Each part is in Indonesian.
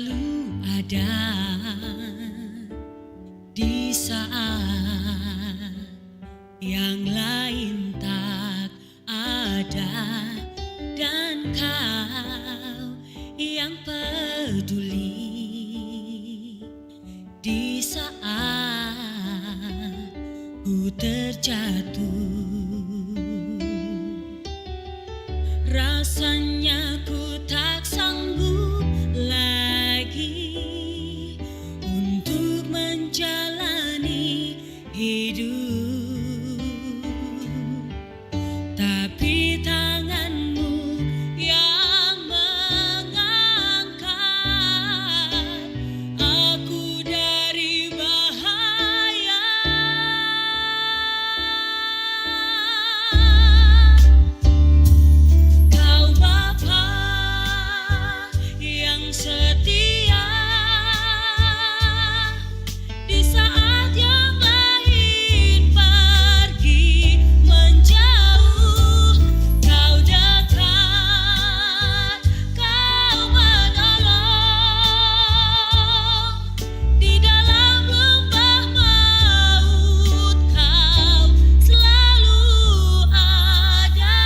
selalu ada di saat yang lain tak ada, dan kau yang peduli di saat ku terjatuh. Rasanya ku tak sanggup lagi untuk menjalani hidup, tapi tanganmu yang mengangkat aku dari bahaya. Kau Bapa yang setia di saat yang lain pergi menjauh, kau dekat, kau menolong di dalam lembah maut, kau selalu ada.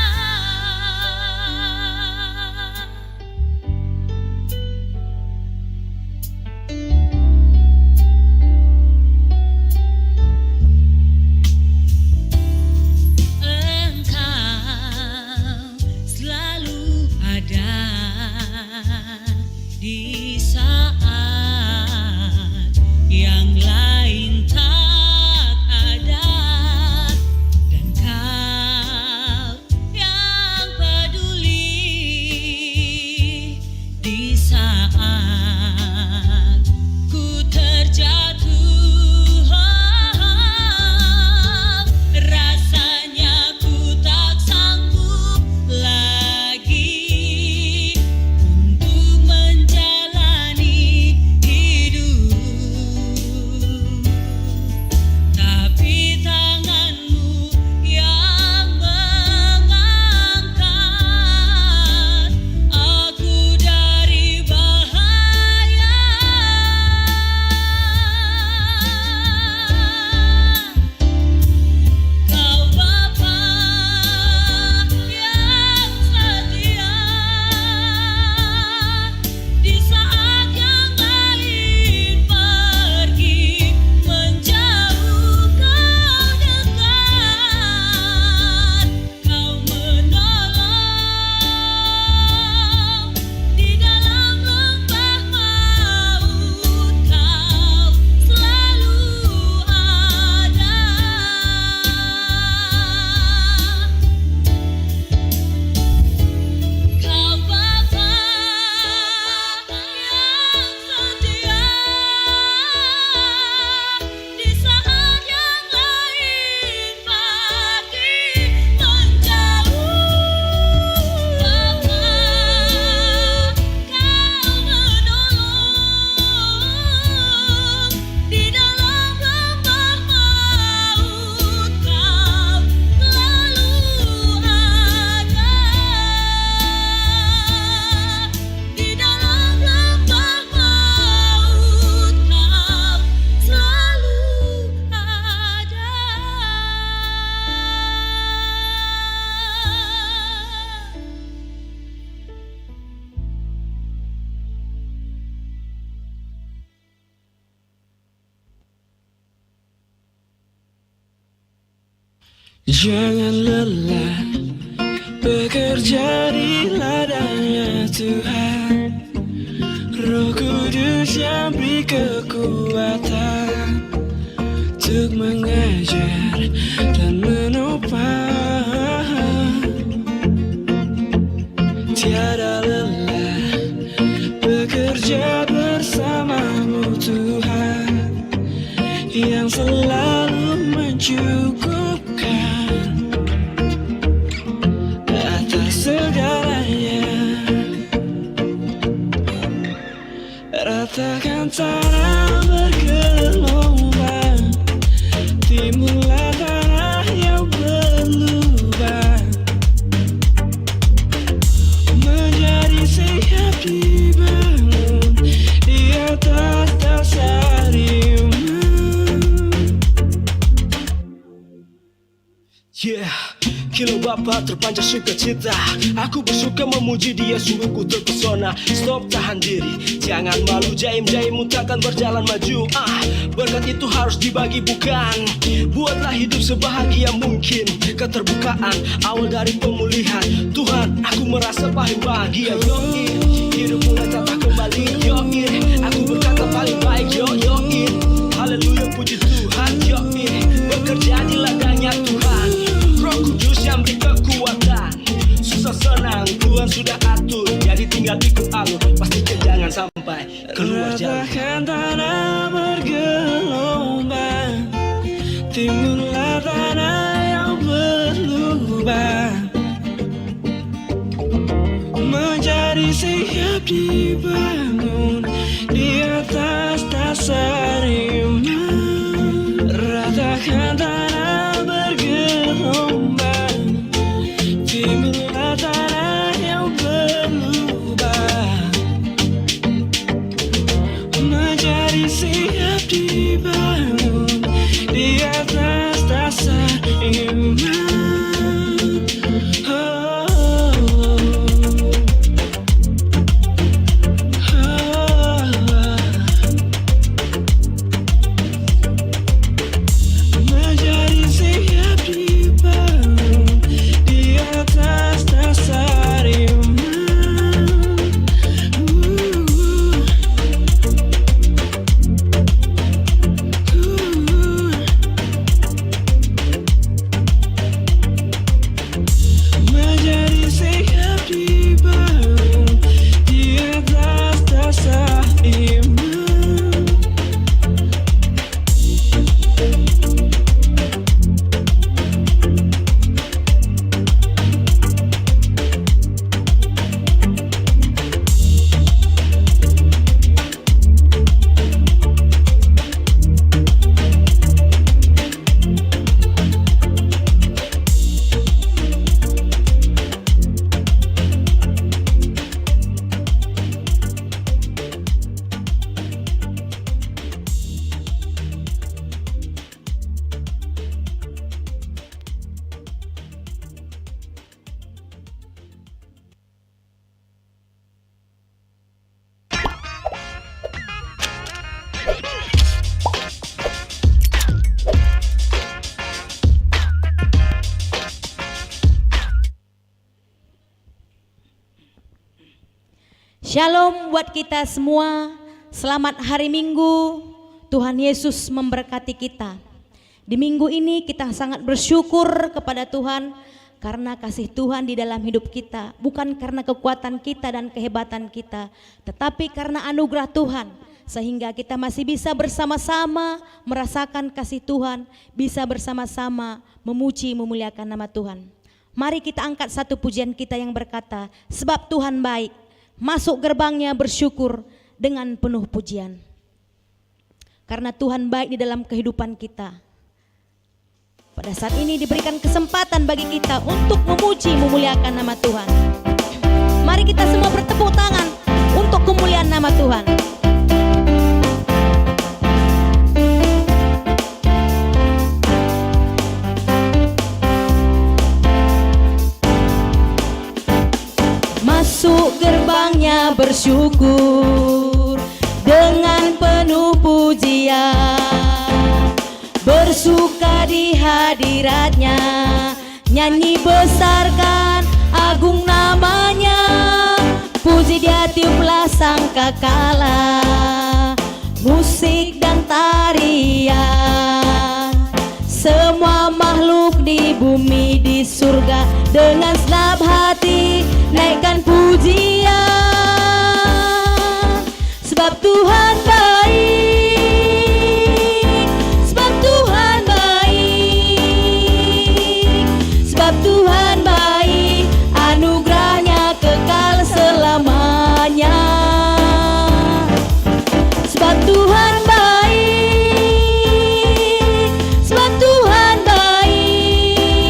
Engkau selalu ada di saat yang lain tak ada, dan kau yang peduli di saat ku terjatuh. Rasanya ku tak sanggup lagi untuk menjalani hidup, tapi tanganmu yang mengangkat aku dari bahaya. Kau Bapa yang setia di saat yang lain pergi menjauh, kau dekat, kau menolong di dalam lembah maut, kau selalu ada. Kau Bapa yang setia di saat yang lain pergi menjauh, Bapa, kau menolong di dalam lembah maut, kau selalu ada. Di dalam lembah maut, kau selalu ada. Jangan lelah bekerja di ladangnya Tuhan, Roh Kudus yang beri kekuatan untuk mengajar dan menopang. Tiada lelah bekerja bersamamu Tuhan, yang selalu mencukupkan atas segalanya. Ratakan tanah bergelombang, timbullah tanah yang berlubang, menjadi siap dibangun di Yeah, kilo bapak terpancar sukacita. Aku bersuka memuji dia, sungguh ku terpesona. Stop, tahan diri, jangan malu. Jaim-jaimmu takkan berjalan maju. Berkat itu harus dibagi bukan. Buatlah hidup sebahagia mungkin. Keterbukaan awal dari pemulihan. Tuhan, aku merasa paling bahagia. Yoin, hidup mulai tatah kembali. Yoin, aku berkata paling baik. Yoin, haleluya puji Tuhan. Yoin, bekerja di ladangnya Tuhan. Roh Kudus yang beri kekuatan. Susah senang Tuhan sudah atur. Jadi tinggal ikut alur. Pastikan jangan sampai keluar jalan. Ratakan tanah bergelombang, timbullah tanah yang berlubang, menjadi siap dibangun di atas dasar iman. Ratakan tanah bergelombang, timbullah tanah yang berlubang, menjadi siap dibangun di atas dasar iman. Menjadi siap dibangun di atas dasar iman. Menjadi siap dibangun di atas dasar iman. Shalom buat kita semua. Selamat hari Minggu. Tuhan Yesus memberkati kita. Di minggu ini kita sangat bersyukur kepada Tuhan karena kasih Tuhan di dalam hidup kita. Bukan karena kekuatan kita dan kehebatan kita, tetapi karena anugerah Tuhan. Sehingga kita masih bisa bersama-sama merasakan kasih Tuhan, bisa bersama-sama memuji memuliakan nama Tuhan. Mari kita angkat satu pujian kita yang berkata, sebab Tuhan baik. Masuk gerbangnya bersyukur dengan penuh pujian. Karena Tuhan baik di dalam kehidupan kita. Pada saat ini diberikan kesempatan bagi kita untuk memuji memuliakan nama Tuhan. Mari kita semua bertepuk tangan untuk kemuliaan nama Tuhan. Masuk gerbangnya bersyukur dengan penuh pujian, bersuka di hadiratnya, nyanyi besarkan agung namanya, puji dia tiuplah sangkakala, musik dan tarian, semua makhluk di bumi di surga dengan senap hati naikkan pujian. Sebab Tuhan baik, sebab Tuhan baik, sebab Tuhan baik, anugerahnya kekal selamanya. Sebab Tuhan baik, sebab Tuhan baik,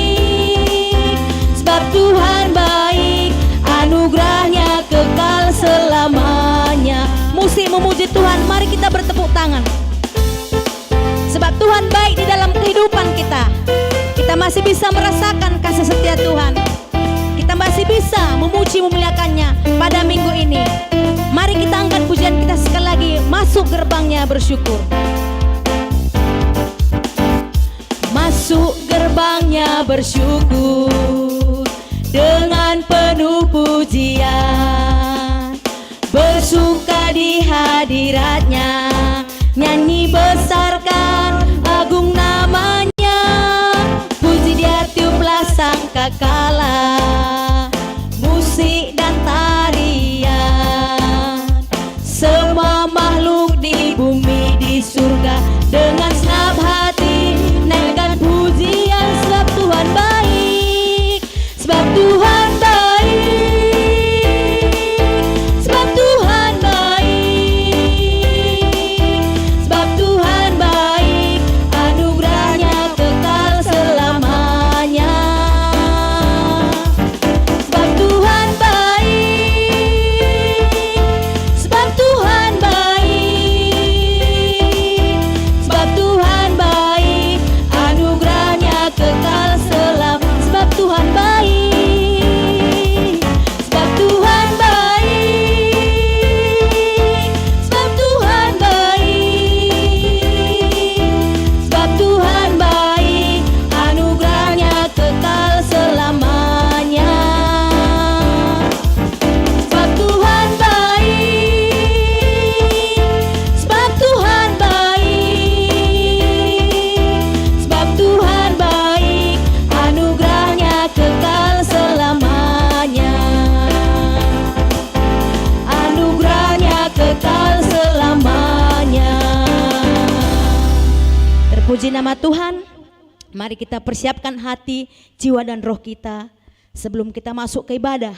sebab Tuhan baik, anugerahnya kekal selamanya. Musik memuji Tuhan, mari kita bertepuk tangan. Sebab Tuhan baik di dalam kehidupan kita. Kita masih bisa merasakan kepada Tuhan. Kita masih bisa memuji memuliakannya pada minggu ini. Mari kita angkat pujian kita sekali lagi, masuk gerbangnya bersyukur. Masuk gerbangnya bersyukur dengan penuh pujian, bersuka di hadiratnya, nyanyi besarkan agung namanya, puji dia tiuplah sangkakala, musik dan tarian, semua makhluk di bumi di surga dengan senap hati naikkan pujian, sebab Tuhan baik, sebab Tuhan baik, sebab Tuhan baik, sebab Tuhan baik, anugerahnya kekal selamanya, sebab Tuhan baik, sebab Tuhan baik, sebab Tuhan baik, anugerahnya kekal selamanya, sebab Tuhan baik, sebab Tuhan baik, sebab Tuhan baik, sebab Tuhan baik, anugerahnya kekal selamanya, sebab Tuhan baik, sebab Tuhan baik, sebab Tuhan baik, anugerahnya kekal selamanya, anugerahnya kekal selamanya. Terpuji nama Tuhan. Mari kita persiapkan hati, jiwa dan roh kita sebelum kita masuk ke ibadah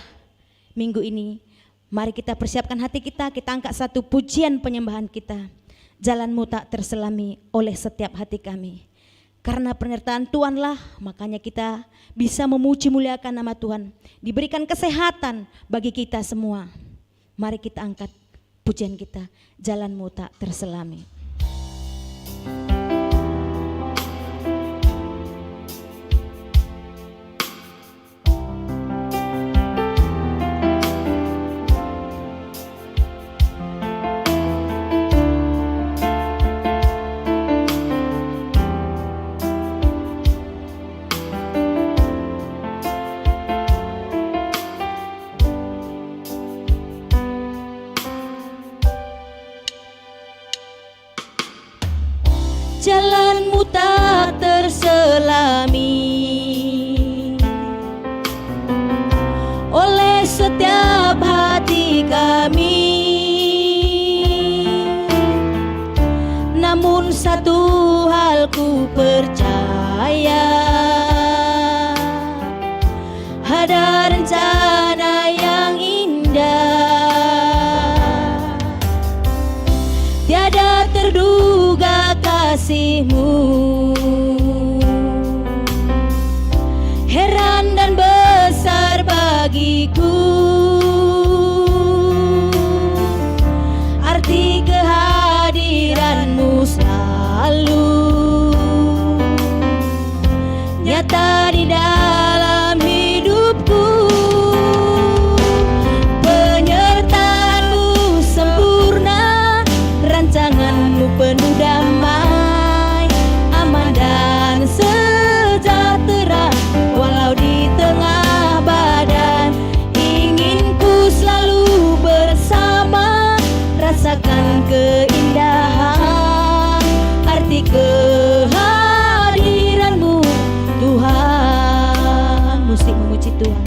minggu ini. Mari kita persiapkan hati kita angkat satu pujian penyembahan kita. Jalanmu tak terselami oleh setiap hati kami. Karena penyertaan Tuhanlah, makanya kita bisa memuji muliakan nama Tuhan. Diberikan kesehatan bagi kita semua. Mari kita angkat pujian kita, jalanmu tak terselami. Jalanmu tak terselami oleh setiap hati kami, namun satu hal ku percaya, ada rencana yang indah, tiada terduga kasih-Mu, heran dan besar bagiku, arti kehadiran-Mu selalu nyata di dalam hidupku. Penyertaan-Mu sempurna, rancangan-Mu penuh damai, aman dan sejahtera, walau di tengah badan. Ingin ku selalu bersama, rasakan keindahan, arti kehadiran-Mu Tuhan. Musik memuji Tuhan.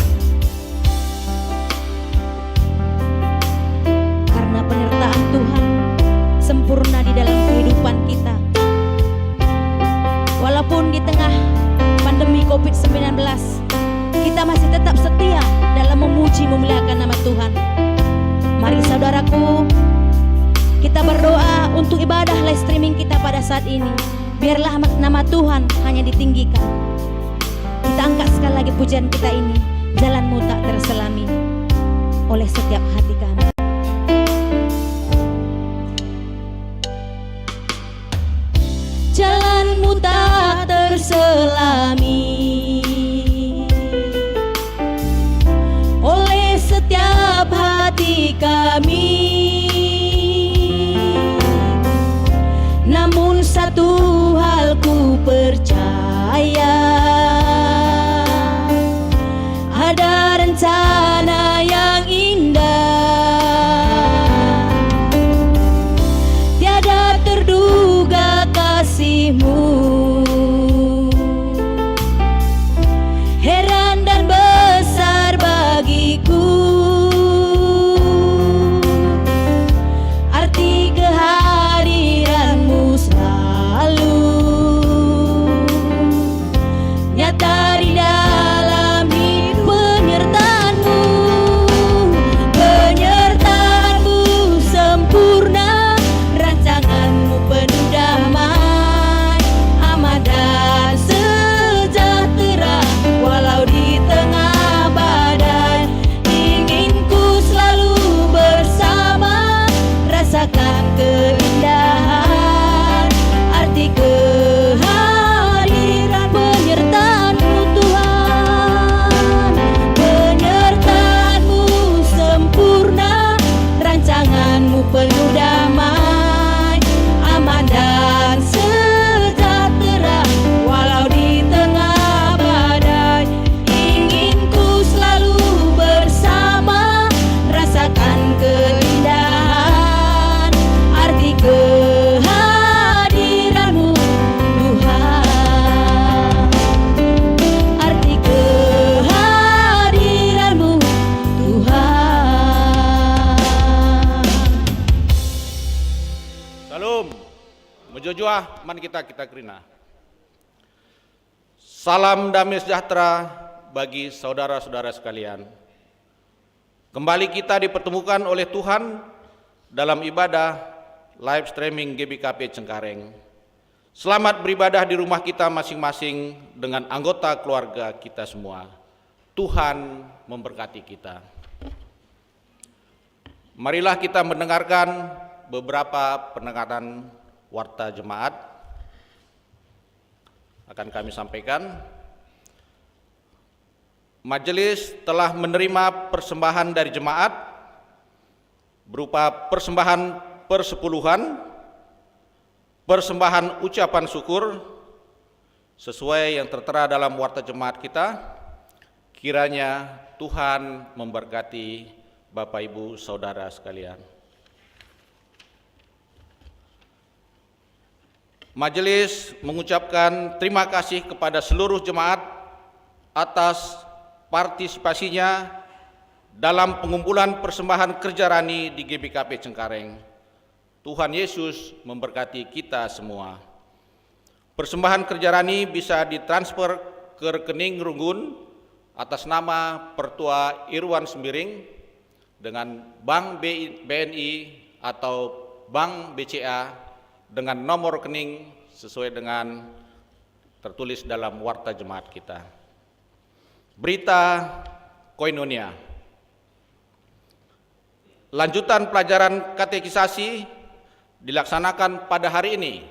Karena penyertaan Tuhan sempurna di dalam kehidupan kita. Walaupun di tengah pandemi COVID-19, kita masih tetap setia dalam memuji memuliakan nama Tuhan. Mari saudaraku, kita berdoa untuk ibadah live streaming kita pada saat ini. Biarlah nama Tuhan hanya ditinggikan. Kita angkat sekali lagi pujian kita ini, jalanmu tak terselami oleh setiap hati kami. Jalanmu tak terselami sembah man kita kerina. Salam damai sejahtera bagi saudara-saudara sekalian. Kembali kita dipertemukan oleh Tuhan dalam ibadah live streaming GBKP Cengkareng. Selamat beribadah di rumah kita masing-masing dengan anggota keluarga kita semua. Tuhan memberkati kita. Marilah kita mendengarkan beberapa pendengaran warta jemaat akan kami sampaikan. Majelis telah menerima persembahan dari jemaat berupa persembahan persepuluhan, persembahan ucapan syukur sesuai yang tertera dalam warta jemaat kita. Kiranya Tuhan memberkati Bapak Ibu Saudara sekalian. Majelis mengucapkan terima kasih kepada seluruh jemaat atas partisipasinya dalam pengumpulan persembahan kerja rani di GBKP Cengkareng. Tuhan Yesus memberkati kita semua. Persembahan kerja rani bisa ditransfer ke rekening Runggun atas nama Pertua Irwan Sembiring dengan Bank BNI atau Bank BCA dengan nomor rekening sesuai dengan tertulis dalam warta jemaat kita. Berita Koinonia. Lanjutan pelajaran katekisasi dilaksanakan pada hari ini,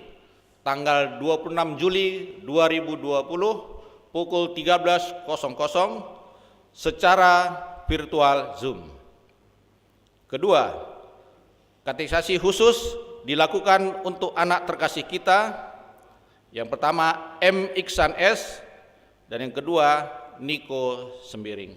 tanggal 26 Juli 2020 pukul 13.00 secara virtual Zoom. Kedua, katekisasi khusus dilakukan untuk anak terkasih kita. Yang pertama M. Iksan S. dan yang kedua Niko Sembiring.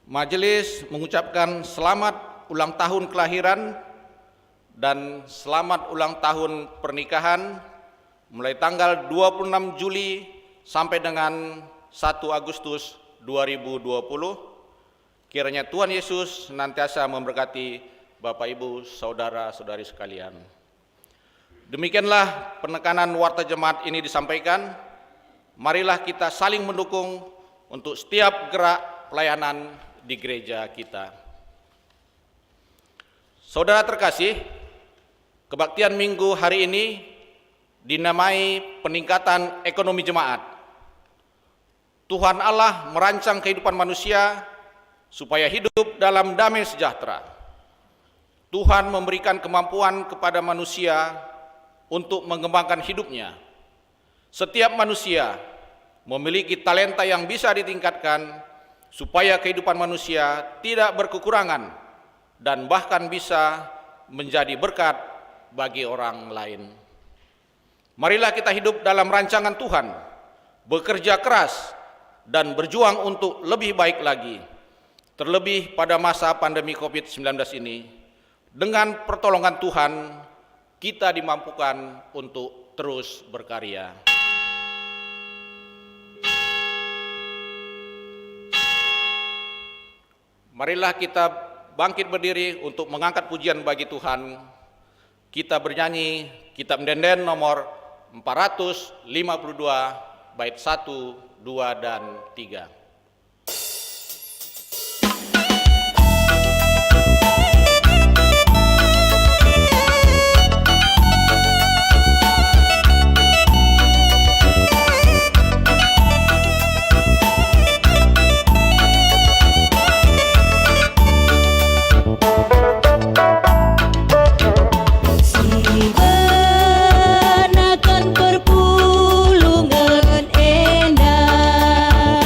Majelis mengucapkan selamat ulang tahun kelahiran dan selamat ulang tahun pernikahan mulai tanggal 26 Juli sampai dengan 1 Agustus 2020. Kiranya Tuhan Yesus senantiasa memberkati Bapak Ibu Saudara-saudari sekalian. Demikianlah penekanan warta jemaat ini disampaikan. Marilah kita saling mendukung untuk setiap gerak pelayanan di gereja kita. Saudara terkasih, kebaktian minggu hari ini dinamai peningkatan ekonomi jemaat. Tuhan Allah merancang kehidupan manusia supaya hidup dalam damai sejahtera. Tuhan memberikan kemampuan kepada manusia untuk mengembangkan hidupnya. Setiap manusia memiliki talenta yang bisa ditingkatkan supaya kehidupan manusia tidak berkekurangan dan bahkan bisa menjadi berkat bagi orang lain. Marilah kita hidup dalam rancangan Tuhan, bekerja keras dan berjuang untuk lebih baik lagi. Terlebih pada masa pandemi COVID-19 ini, dengan pertolongan Tuhan, kita dimampukan untuk terus berkarya. Marilah kita bangkit berdiri untuk mengangkat pujian bagi Tuhan. Kita bernyanyi kitab Denden nomor 452 bait 1, 2, dan 3. Perpulungan endah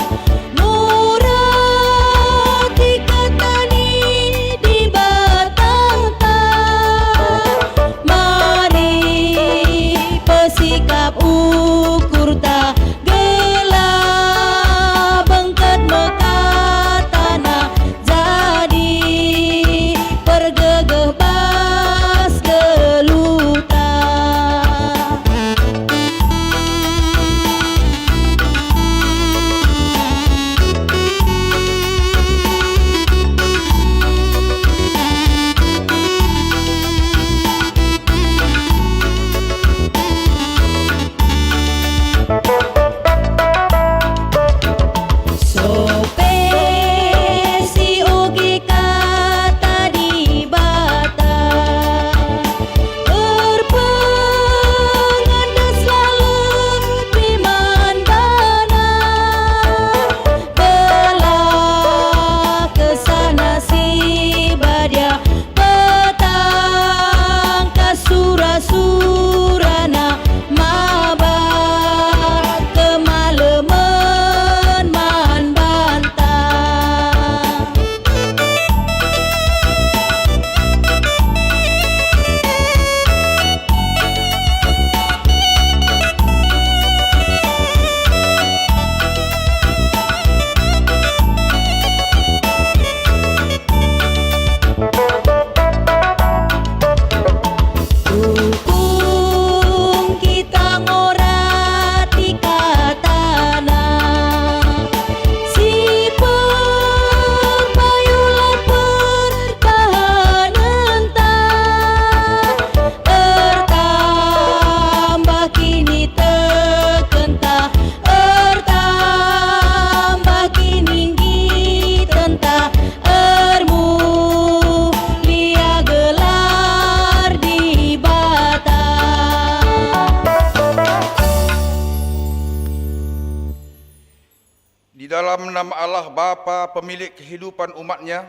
dalam nama Allah Bapa pemilik kehidupan umatnya,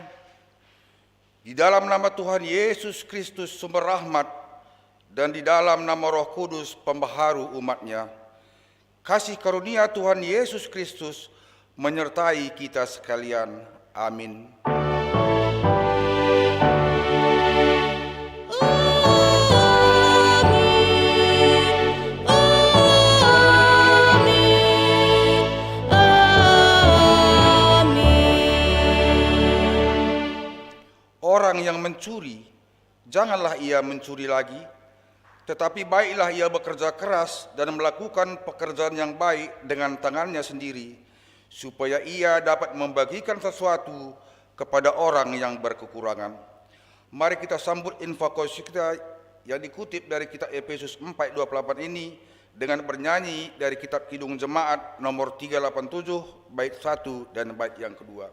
di dalam nama Tuhan Yesus Kristus sumber rahmat, dan di dalam nama Roh Kudus pembaharu umatnya, kasih karunia Tuhan Yesus Kristus menyertai kita sekalian. Amin. Orang yang mencuri, janganlah ia mencuri lagi, tetapi baiklah ia bekerja keras dan melakukan pekerjaan yang baik dengan tangannya sendiri, supaya ia dapat membagikan sesuatu kepada orang yang berkekurangan. Mari kita sambut infakos kita yang dikutip dari kitab Efesus 4:28 ini dengan bernyanyi dari kitab Kidung Jemaat nomor 387 bait 1 dan bait yang kedua.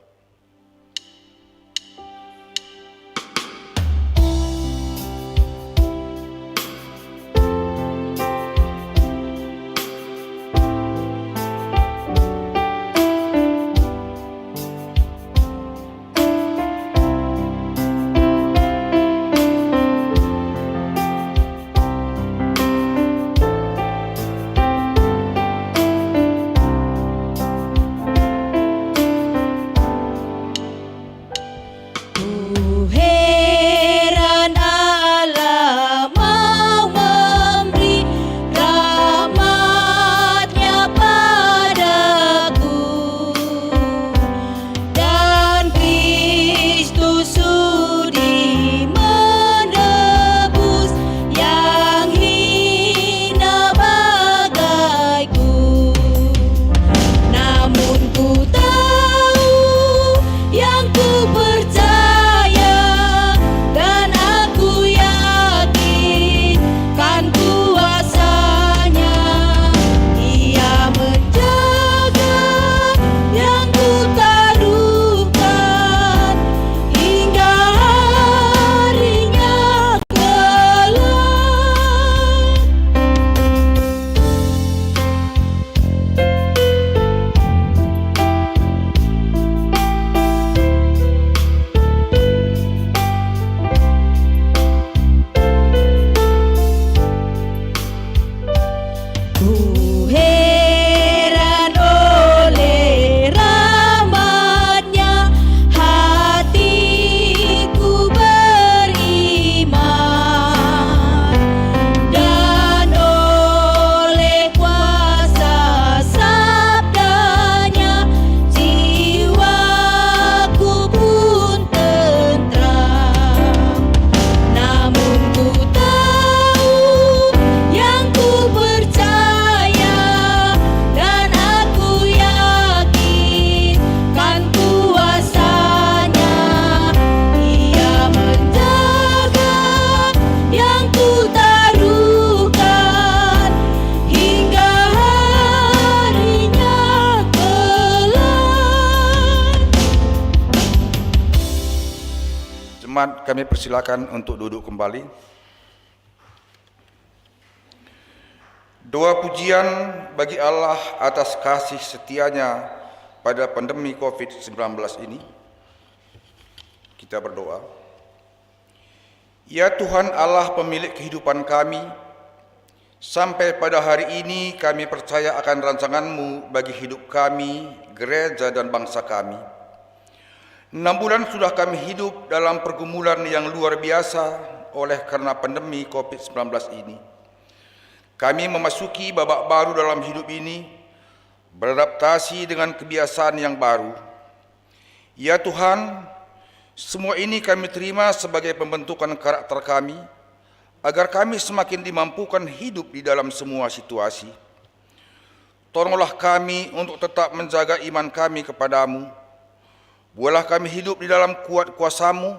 Jemaat, kami persilakan untuk duduk kembali. Doa pujian bagi Allah atas kasih setianya pada pandemi COVID-19 ini. Kita berdoa. Ya Tuhan Allah pemilik kehidupan kami, sampai pada hari ini kami percaya akan rancangan-Mu bagi hidup kami, gereja dan bangsa kami. 6 bulan sudah kami hidup dalam pergumulan yang luar biasa oleh karena pandemi COVID-19 ini. Kami memasuki babak baru dalam hidup ini, beradaptasi dengan kebiasaan yang baru. Ya Tuhan, semua ini kami terima sebagai pembentukan karakter kami, agar kami semakin dimampukan hidup di dalam semua situasi. Tolonglah kami untuk tetap menjaga iman kami kepadamu. Buatlah kami hidup di dalam kuat kuasa-Mu,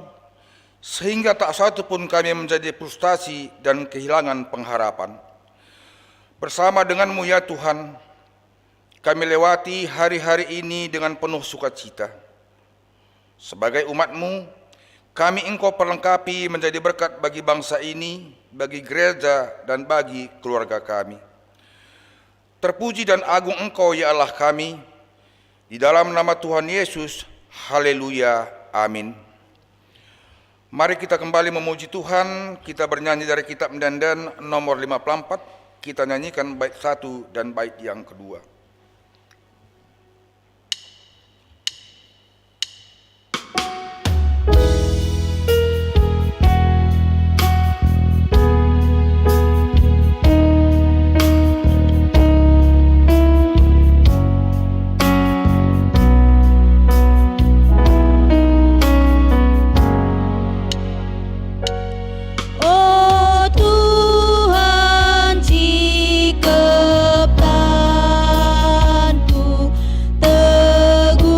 sehingga tak satu pun kami menjadi frustasi dan kehilangan pengharapan. Bersama dengan-Mu ya Tuhan, kami lewati hari-hari ini dengan penuh sukacita. Sebagai umat-Mu, kami Engkau perlengkapi menjadi berkat bagi bangsa ini, bagi gereja dan bagi keluarga kami. Terpuji dan agung Engkau ya Allah kami, Di dalam nama Tuhan Yesus, haleluya, amin. Mari kita kembali memuji Tuhan. Kita bernyanyi dari kitab Dandan nomor 54. Kita nyanyikan bait 1 dan bait yang kedua. Oh Tuhan, ciptaanku teguhlah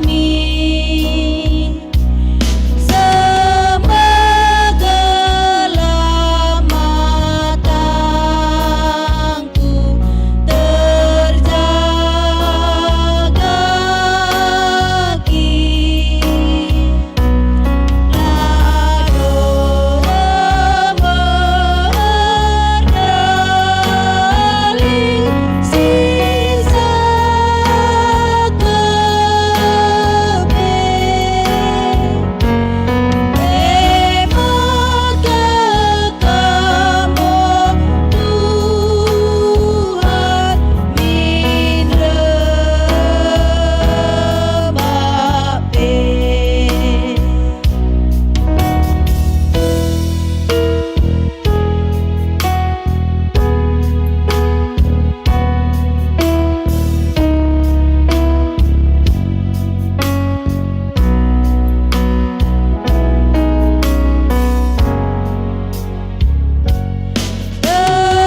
min, semoga terjaga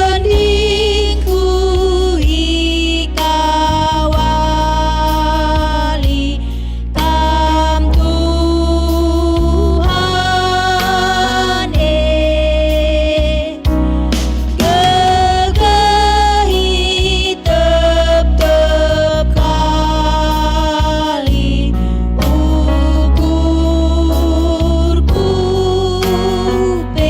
Kendingku ikawali tam Tuhan, gegahi tep-tep kali ukurku pe.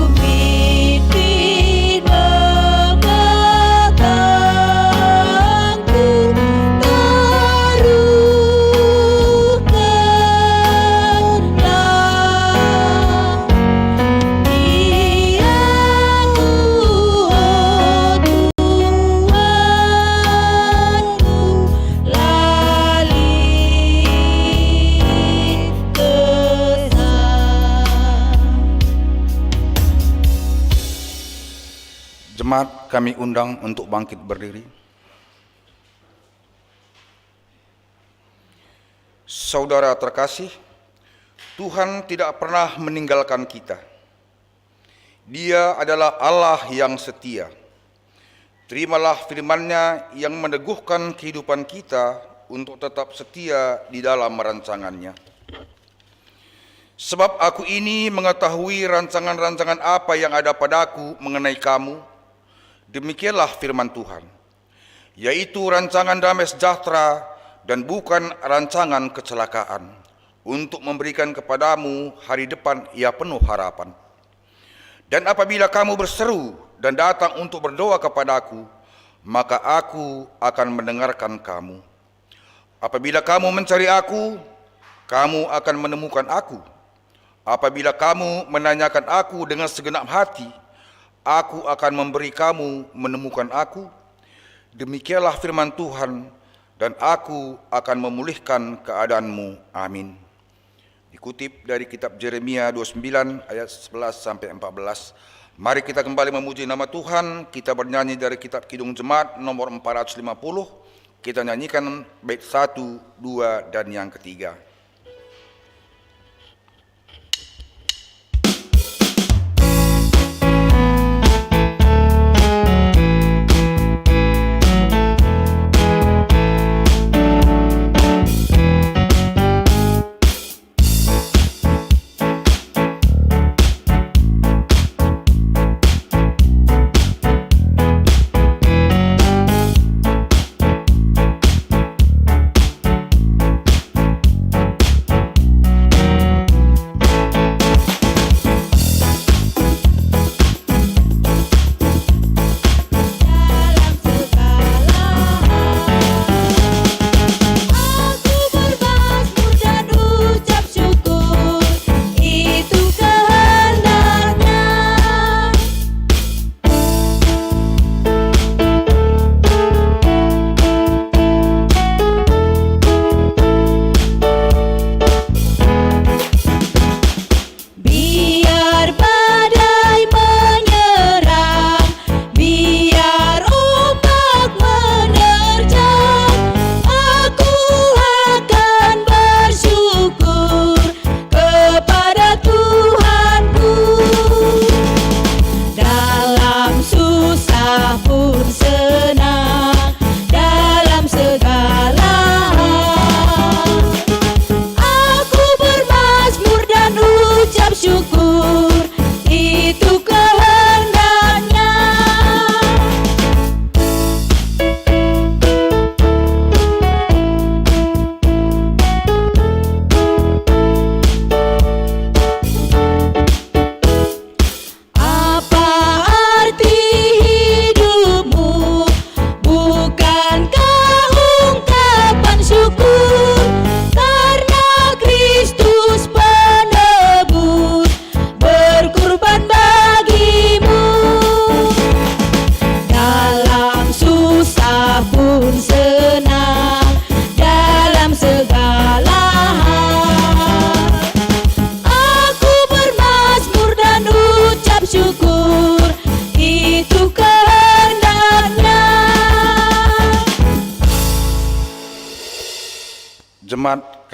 Tupit-pit memakangku taruhkanlah niatku, oh Tuhanku, lalin kesah. Jemaat kami undang untuk bangkit berdiri. Saudara terkasih, Tuhan tidak pernah meninggalkan kita. Dia adalah Allah yang setia. Terimalah firman-Nya yang meneguhkan kehidupan kita untuk tetap setia di dalam rancangan-Nya. Sebab aku ini mengetahui rancangan-rancangan apa yang ada padaku mengenai kamu, demikianlah firman Tuhan, yaitu rancangan damai sejahtera dan bukan rancangan kecelakaan, untuk memberikan kepadamu hari depan yang penuh harapan. Dan apabila kamu berseru dan datang untuk berdoa kepadaku, maka aku akan mendengarkan kamu. Apabila kamu mencari aku, kamu akan menemukan aku. Apabila kamu menanyakan aku dengan segenap hati, aku akan memberi kamu menemukan aku. Demikianlah firman Tuhan, dan aku akan memulihkan keadaanmu. Amin. Dikutip dari kitab Yeremia 29 ayat 11 sampai 14. Mari kita kembali memuji nama Tuhan. Kita bernyanyi dari kitab Kidung Jemaat nomor 450. Kita nyanyikan bait 1, 2 dan yang ketiga.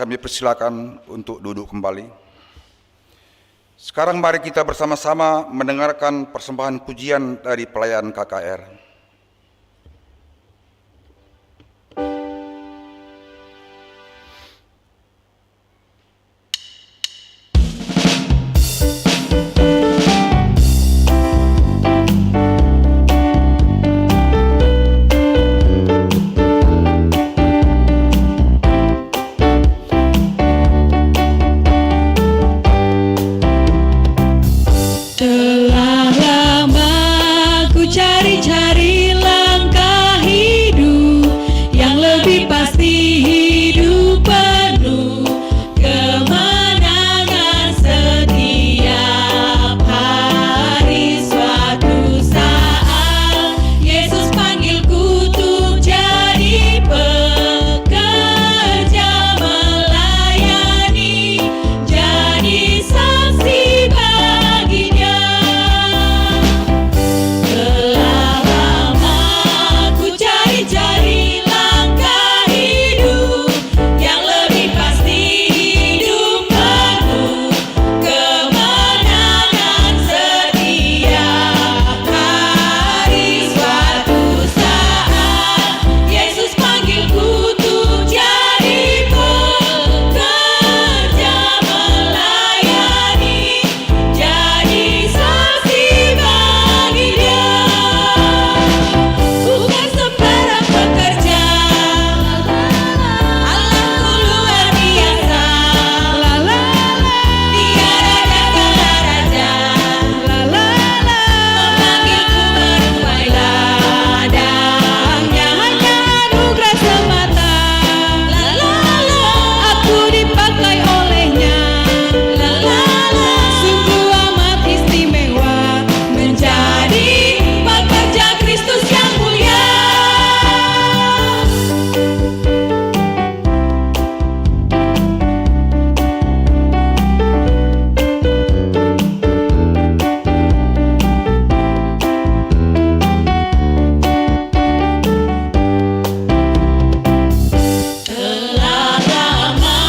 kami persilakan untuk duduk kembali. Sekarang mari kita bersama-sama mendengarkan persembahan pujian dari pelayan KKR. Telah lama ku cari-cari langkah hidup yang lebih pasti, hidup penuh kemenangan setiap hari. Suatu saat Yesus panggilku untuk jadi pekerja melayani, jadi saksi bagi Dia. Telah lama ku cari-cari langkah hidup yang lebih pasti, hidup penuh kemenangan setiap hari. Suatu saat Yesus panggilku untuk jadi pekerja melayani, jadi saksi bagi Dia. Bukan sembarang pekerja, Allahku luar biasa. Dia raja segala raja, memanggilku menuai ladangnya. Hanya anugerah semata, aku dipakai olehnya. Sungguh amat istimewa menjadi pekerja Kristus yang mulia. Telah lama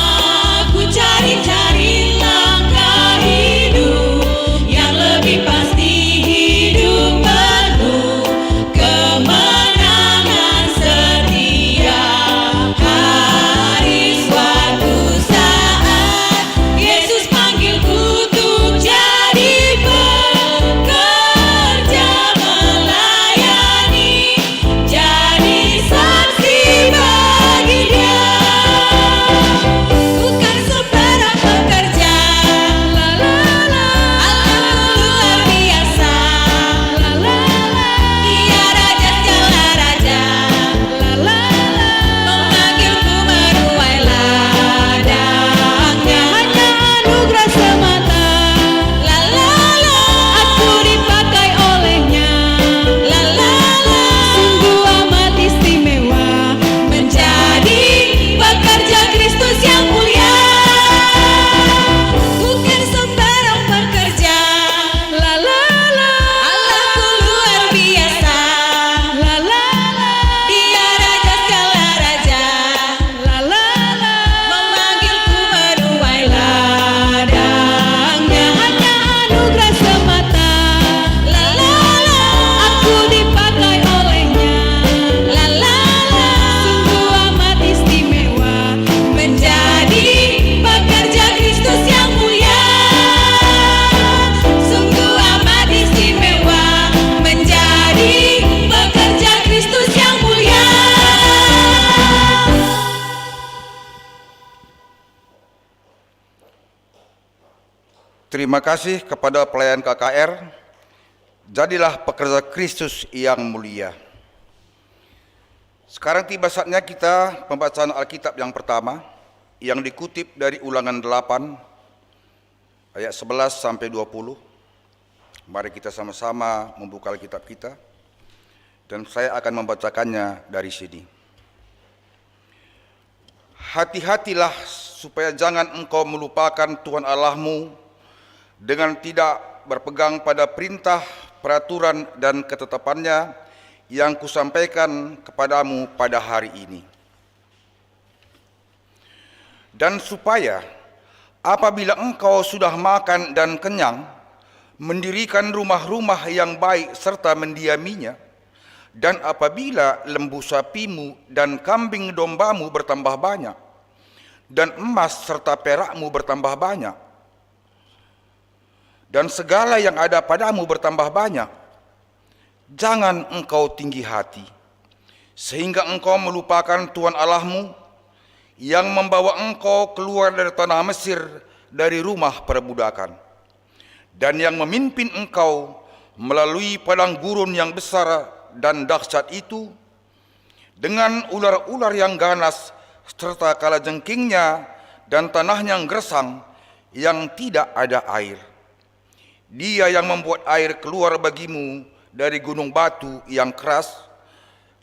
ku cari-cari langkah hidup yang lebih pasti, hidup penuh kemenangan setiap hari. Suatu saat Yesus panggilku untuk jadi pekerja melayani, jadi saksi bagi Dia. Bukan sembarang pekerja, Allahku luar biasa. Dia raja segala raja, memanggilku menuai ladangnya. Hanya anugerah semata, aku dipakai olehnya. Sungguh amat istimewa menjadi pekerja Kristus yang mulia. Bukan sembarang pekerja, Allahku luar biasa. Dia raja segala raja, memanggilku menuai ladangnya. Hanya anugerah semata, aku dipakai olehnya. Sungguh amat istimewa menjadi pekerja Kristus yang mulia. Sungguh amat istimewa menjadi pekerja Kristus yang mulia. Terima kasih kepada pelayan KKR. Jadilah pekerja Kristus yang mulia. Sekarang tiba saatnya kita pembacaan Alkitab yang pertama yang dikutip dari Ulangan 8 ayat 11 sampai 20. Mari kita sama-sama membuka Alkitab kita dan saya akan membacakannya dari sini. Hati-hatilah supaya jangan engkau melupakan Tuhan Allahmu dengan tidak berpegang pada perintah, peraturan, dan ketetapannya yang kusampaikan kepadamu pada hari ini. Dan supaya apabila engkau sudah makan dan kenyang, mendirikan rumah-rumah yang baik serta mendiaminya, dan apabila lembu sapimu dan kambing dombamu bertambah banyak, dan emas serta perakmu bertambah banyak, dan segala yang ada padamu bertambah banyak, jangan engkau tinggi hati, sehingga engkau melupakan Tuhan Allahmu, yang membawa engkau keluar dari tanah Mesir, dari rumah perbudakan, dan yang memimpin engkau melalui padang gurun yang besar dan dahsyat itu, dengan ular-ular yang ganas serta kalajengkingnya dan tanahnya yang gersang yang tidak ada air. Dia yang membuat air keluar bagimu dari gunung batu yang keras,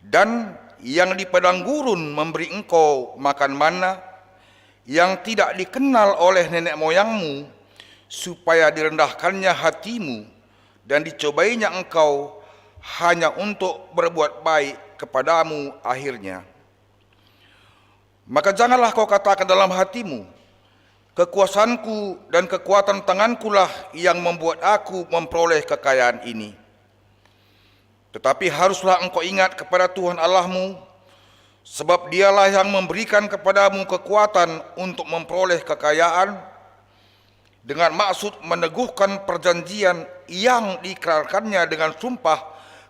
dan yang di padang gurun memberi engkau makan mana yang tidak dikenal oleh nenek moyangmu, supaya direndahkannya hatimu dan dicobainya engkau hanya untuk berbuat baik kepadamu akhirnya. Maka janganlah kau katakan dalam hatimu, kekuasaanku dan kekuatan tangankulah yang membuat aku memperoleh kekayaan ini. Tetapi haruslah engkau ingat kepada Tuhan Allahmu, sebab dialah yang memberikan kepadamu kekuatan untuk memperoleh kekayaan, dengan maksud meneguhkan perjanjian yang diikrarkannya dengan sumpah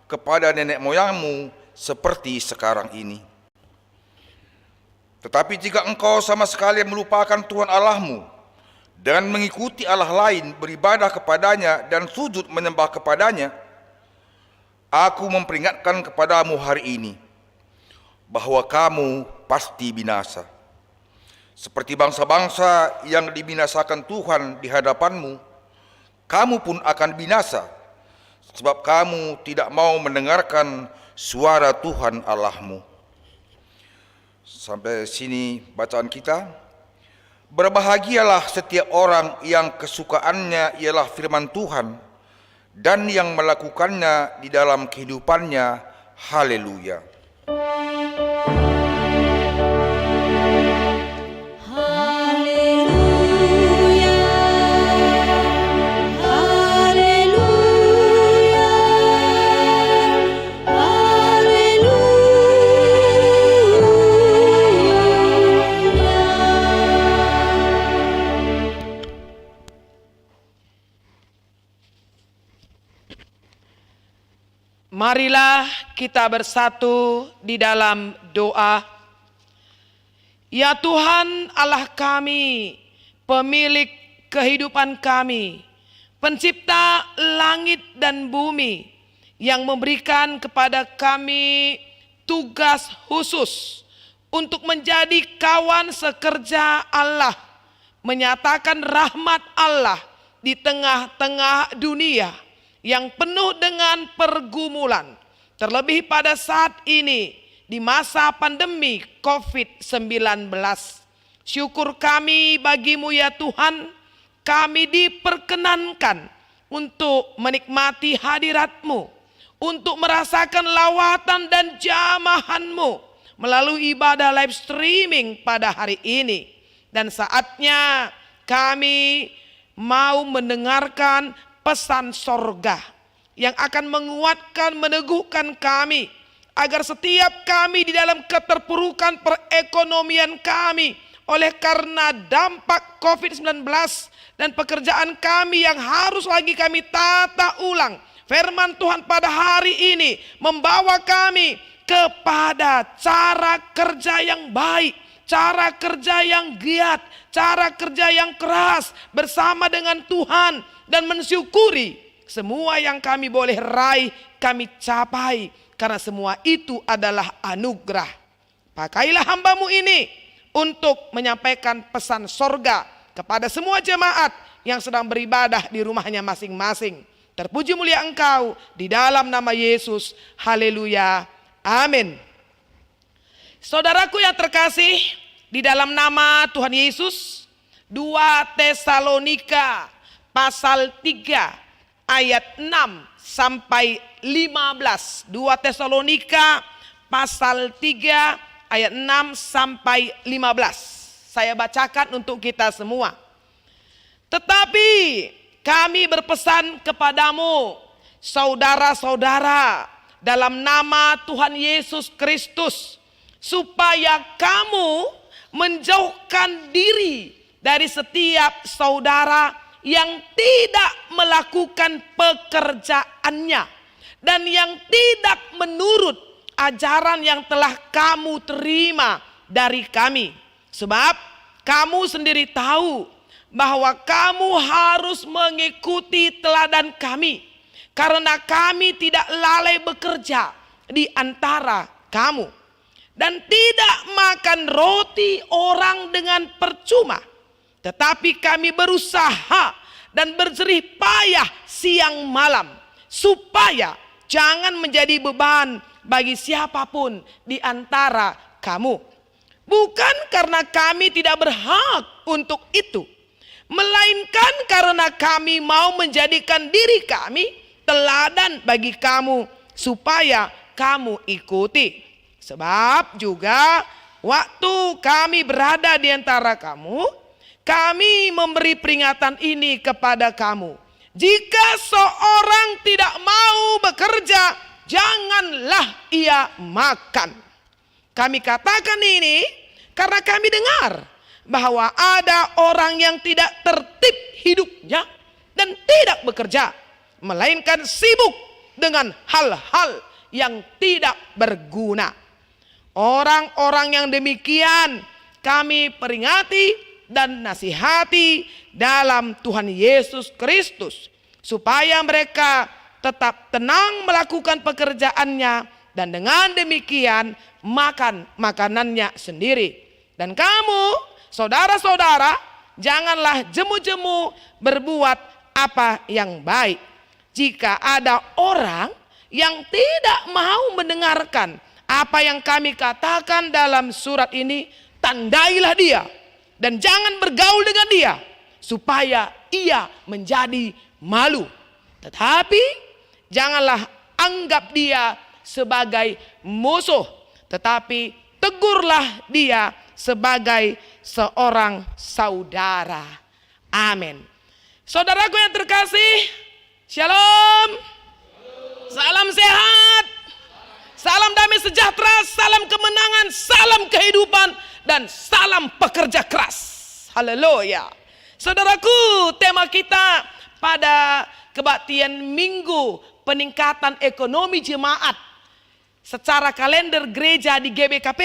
kepada nenek moyangmu seperti sekarang ini. Tetapi jika engkau sama sekali melupakan Tuhan Allahmu dan mengikuti Allah lain, beribadah kepadanya dan sujud menyembah kepadanya, aku memperingatkan kepadamu hari ini bahwa kamu pasti binasa. Seperti bangsa-bangsa yang dibinasakan Tuhan di hadapanmu, kamu pun akan binasa, sebab kamu tidak mau mendengarkan suara Tuhan Allahmu. Sampai sini bacaan kita. Berbahagialah setiap orang yang kesukaannya ialah firman Tuhan, dan yang melakukannya di dalam kehidupannya. Haleluya. Marilah kita bersatu di dalam doa. Ya Tuhan Allah kami, pemilik kehidupan kami, pencipta langit dan bumi, yang memberikan kepada kami tugas khusus untuk menjadi kawan sekerja Allah, menyatakan rahmat Allah di tengah-tengah dunia yang penuh dengan pergumulan, terlebih pada saat ini di masa pandemi COVID-19. Syukur kami bagimu ya Tuhan, kami diperkenankan untuk menikmati hadirat-Mu, untuk merasakan lawatan dan jamahan-Mu melalui ibadah live streaming pada hari ini. Dan saatnya kami mau mendengarkan pesan sorga yang akan menguatkan, meneguhkan kami, agar setiap kami di dalam keterpurukan perekonomian kami oleh karena dampak COVID-19 dan pekerjaan kami yang harus lagi kami tata ulang, firman Tuhan pada hari ini membawa kami kepada cara kerja yang baik, cara kerja yang giat, cara kerja yang keras bersama dengan Tuhan, dan mensyukuri semua yang kami boleh raih, kami capai, karena semua itu adalah anugerah. Pakailah hamba-Mu ini untuk menyampaikan pesan sorga kepada semua jemaat yang sedang beribadah di rumahnya masing-masing. Terpuji mulia Engkau di dalam nama Yesus. Haleluya. Amin. Saudaraku yang terkasih, di dalam nama Tuhan Yesus, 2 Tesalonika pasal 3 ayat 6 sampai 15. 2 Tesalonika pasal 3 ayat 6 sampai 15. Saya bacakan untuk kita semua. Tetapi kami berpesan kepadamu, saudara-saudara, dalam nama Tuhan Yesus Kristus, supaya kamu menjauhkan diri dari setiap saudara yang tidak melakukan pekerjaannya dan yang tidak menurut ajaran yang telah kamu terima dari kami. Sebab kamu sendiri tahu bahwa kamu harus mengikuti teladan kami, karena kami tidak lalai bekerja di antara kamu dan tidak makan roti orang dengan percuma, tetapi kami berusaha dan berjerih payah siang malam supaya jangan menjadi beban bagi siapapun di antara kamu. Bukan karena kami tidak berhak untuk itu, melainkan karena kami mau menjadikan diri kami teladan bagi kamu supaya kamu ikuti. Sebab juga waktu kami berada di antara kamu, kami memberi peringatan ini kepada kamu. Jika seorang tidak mau bekerja, janganlah ia makan. Kami katakan ini karena kami dengar bahwa ada orang yang tidak tertib hidupnya dan tidak bekerja, melainkan sibuk dengan hal-hal yang tidak berguna. Orang-orang yang demikian kami peringati dan nasihati dalam Tuhan Yesus Kristus, supaya mereka tetap tenang melakukan pekerjaannya dan dengan demikian makan makanannya sendiri. Dan kamu, saudara-saudara, janganlah jemu-jemu berbuat apa yang baik. Jika ada orang yang tidak mau mendengarkan apa yang kami katakan dalam surat ini, tandailah dia dan jangan bergaul dengan dia, supaya ia menjadi malu. Tetapi janganlah anggap dia sebagai musuh, tetapi tegurlah dia sebagai seorang saudara. Amin. Saudaraku yang terkasih, shalom. Salam sehat, salam damai sejahtera, salam kemenangan, salam kehidupan, dan salam pekerja keras. Haleluya. Saudaraku, tema kita pada kebaktian Minggu peningkatan ekonomi jemaat secara kalender gereja di GBKP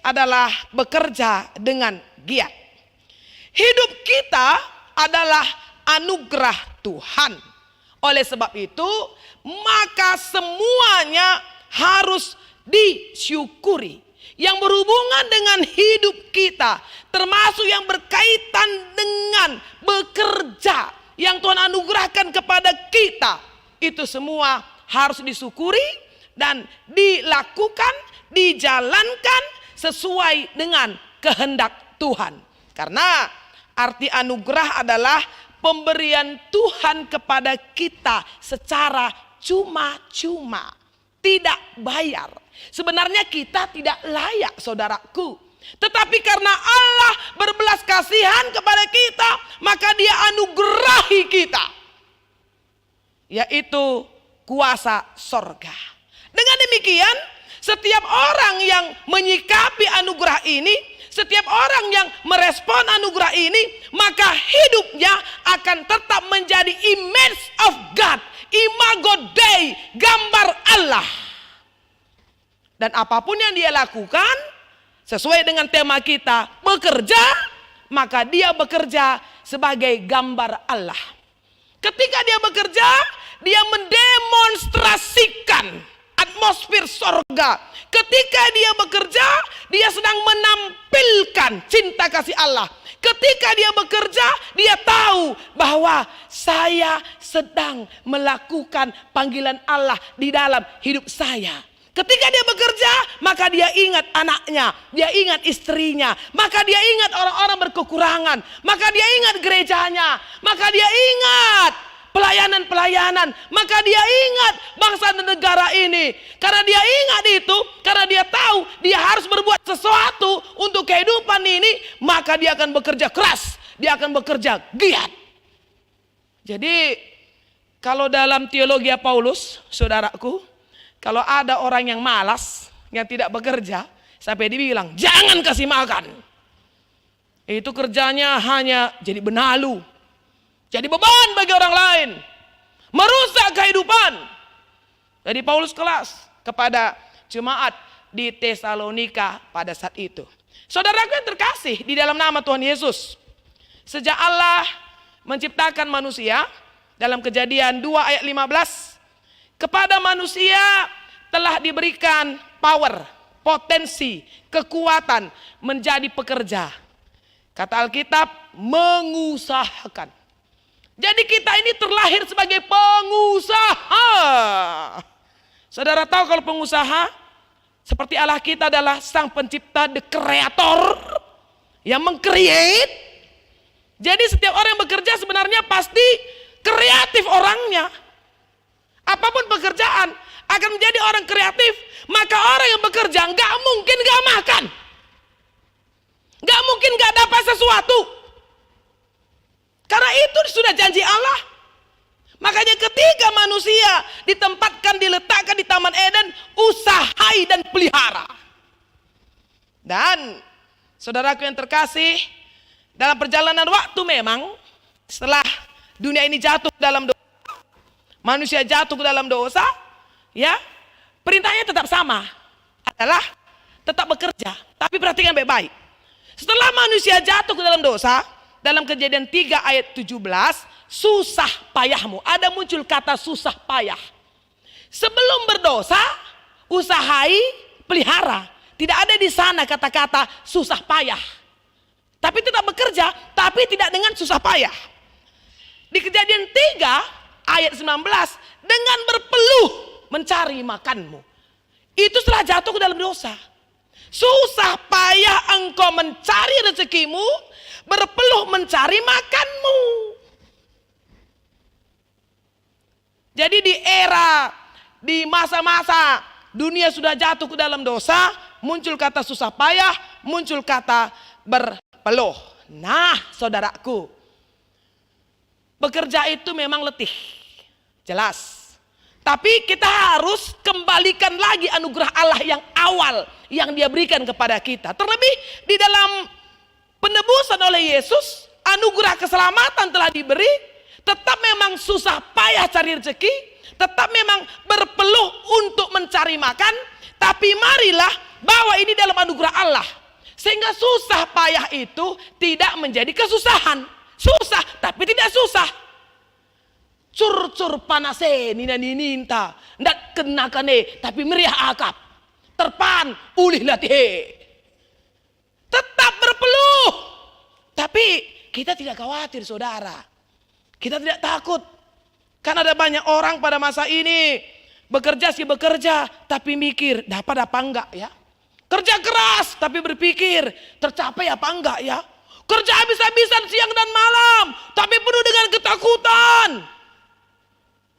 adalah bekerja dengan giat. Hidup kita adalah anugerah Tuhan. Oleh sebab itu, maka semuanya harus disyukuri. Yang berhubungan dengan hidup kita, termasuk yang berkaitan dengan bekerja yang Tuhan anugerahkan kepada kita, itu semua harus disyukuri dan dilakukan, dijalankan sesuai dengan kehendak Tuhan. Karena arti anugerah adalah pemberian Tuhan kepada kita secara cuma-cuma, tidak bayar. Sebenarnya kita tidak layak, saudaraku. Tetapi karena Allah berbelas kasihan kepada kita, maka Dia anugerahi kita, yaitu kuasa sorga. Dengan demikian, setiap orang yang menyikapi anugerah ini, setiap orang yang merespon anugerah ini, maka hidupnya akan tetap menjadi image of God, imago Dei, gambar Allah. Dan apapun yang dia lakukan, sesuai dengan tema kita, bekerja, maka dia bekerja sebagai gambar Allah. Ketika dia bekerja, dia mendemonstrasikan atmosfer sorga. Ketika dia bekerja, dia sedang menampilkan cinta kasih Allah. Ketika dia bekerja, dia tahu bahwa saya sedang melakukan panggilan Allah di dalam hidup saya. Ketika dia bekerja, maka dia ingat anaknya, dia ingat istrinya, maka dia ingat orang-orang berkekurangan, maka dia ingat gerejanya, maka dia ingat pelayanan-pelayanan. Maka dia ingat bangsa dan negara ini. Karena dia ingat itu, karena dia tahu dia harus berbuat sesuatu untuk kehidupan ini, maka dia akan bekerja keras, dia akan bekerja giat. Jadi kalau dalam teologi Paulus, saudaraku, kalau ada orang yang malas, yang tidak bekerja, sampai dibilang jangan kasih makan, itu kerjanya hanya jadi benalu, jadi beban bagi orang lain, merusak kehidupan. Jadi Paulus kelas kepada jemaat di Tesalonika pada saat itu. Saudaraku yang terkasih di dalam nama Tuhan Yesus, sejak Allah menciptakan manusia, dalam Kejadian 2 ayat 15, kepada manusia telah diberikan power, potensi, kekuatan menjadi pekerja. Kata Alkitab, mengusahakan. Jadi kita ini terlahir sebagai pengusaha. Saudara tahu kalau pengusaha, seperti Allah kita adalah sang pencipta, the creator, yang meng-create. Jadi setiap orang yang bekerja sebenarnya pasti kreatif orangnya. Apapun pekerjaan akan menjadi orang kreatif. Maka orang yang bekerja nggak mungkin nggak makan, nggak mungkin nggak dapat sesuatu. Karena itu sudah janji Allah. Makanya ketika manusia ditempatkan, diletakkan di Taman Eden, usahai dan pelihara. Dan saudaraku yang terkasih, dalam perjalanan waktu memang setelah dunia ini jatuh dalam dosa, manusia jatuh ke dalam dosa, ya, perintahnya tetap sama, adalah tetap bekerja. Tapi perhatikan baik-baik. Setelah manusia jatuh ke dalam dosa, dalam Kejadian 3 ayat 17, susah payahmu. Ada muncul kata susah payah. Sebelum berdosa, usahai, pelihara. Tidak ada di sana kata-kata susah payah. Tapi tetap bekerja, tapi tidak dengan susah payah. Di Kejadian 3 ayat 19, dengan berpeluh mencari makanmu. Itu setelah jatuh ke dalam dosa. Susah payah engkau mencari rezekimu, berpeluh mencari makanmu. Jadi di era, di masa-masa dunia sudah jatuh ke dalam dosa, muncul kata susah payah, muncul kata berpeluh. Nah, saudaraku, bekerja itu memang letih, jelas. Tapi kita harus kembalikan lagi anugerah Allah yang awal yang Dia berikan kepada kita. Terlebih di dalam penebusan oleh Yesus, anugerah keselamatan telah diberi. Tetap memang susah payah cari rezeki, tetap memang berpeluh untuk mencari makan. Tapi marilah bawa ini dalam anugerah Allah, sehingga susah payah itu tidak menjadi kesusahan. Susah tapi tidak susah. Cur-cur panase nina nininta, ndak kenakane tapi meriah akap. Terpan ulih latih. Tetap berpeluh. Tapi kita tidak khawatir, saudara. Kita tidak takut. Karena ada banyak orang pada masa ini bekerja sih bekerja, tapi mikir dapat apa enggak ya. Kerja keras tapi berpikir tercapai apa enggak ya. Kerja habis-habisan siang dan malam, tapi penuh dengan ketakutan.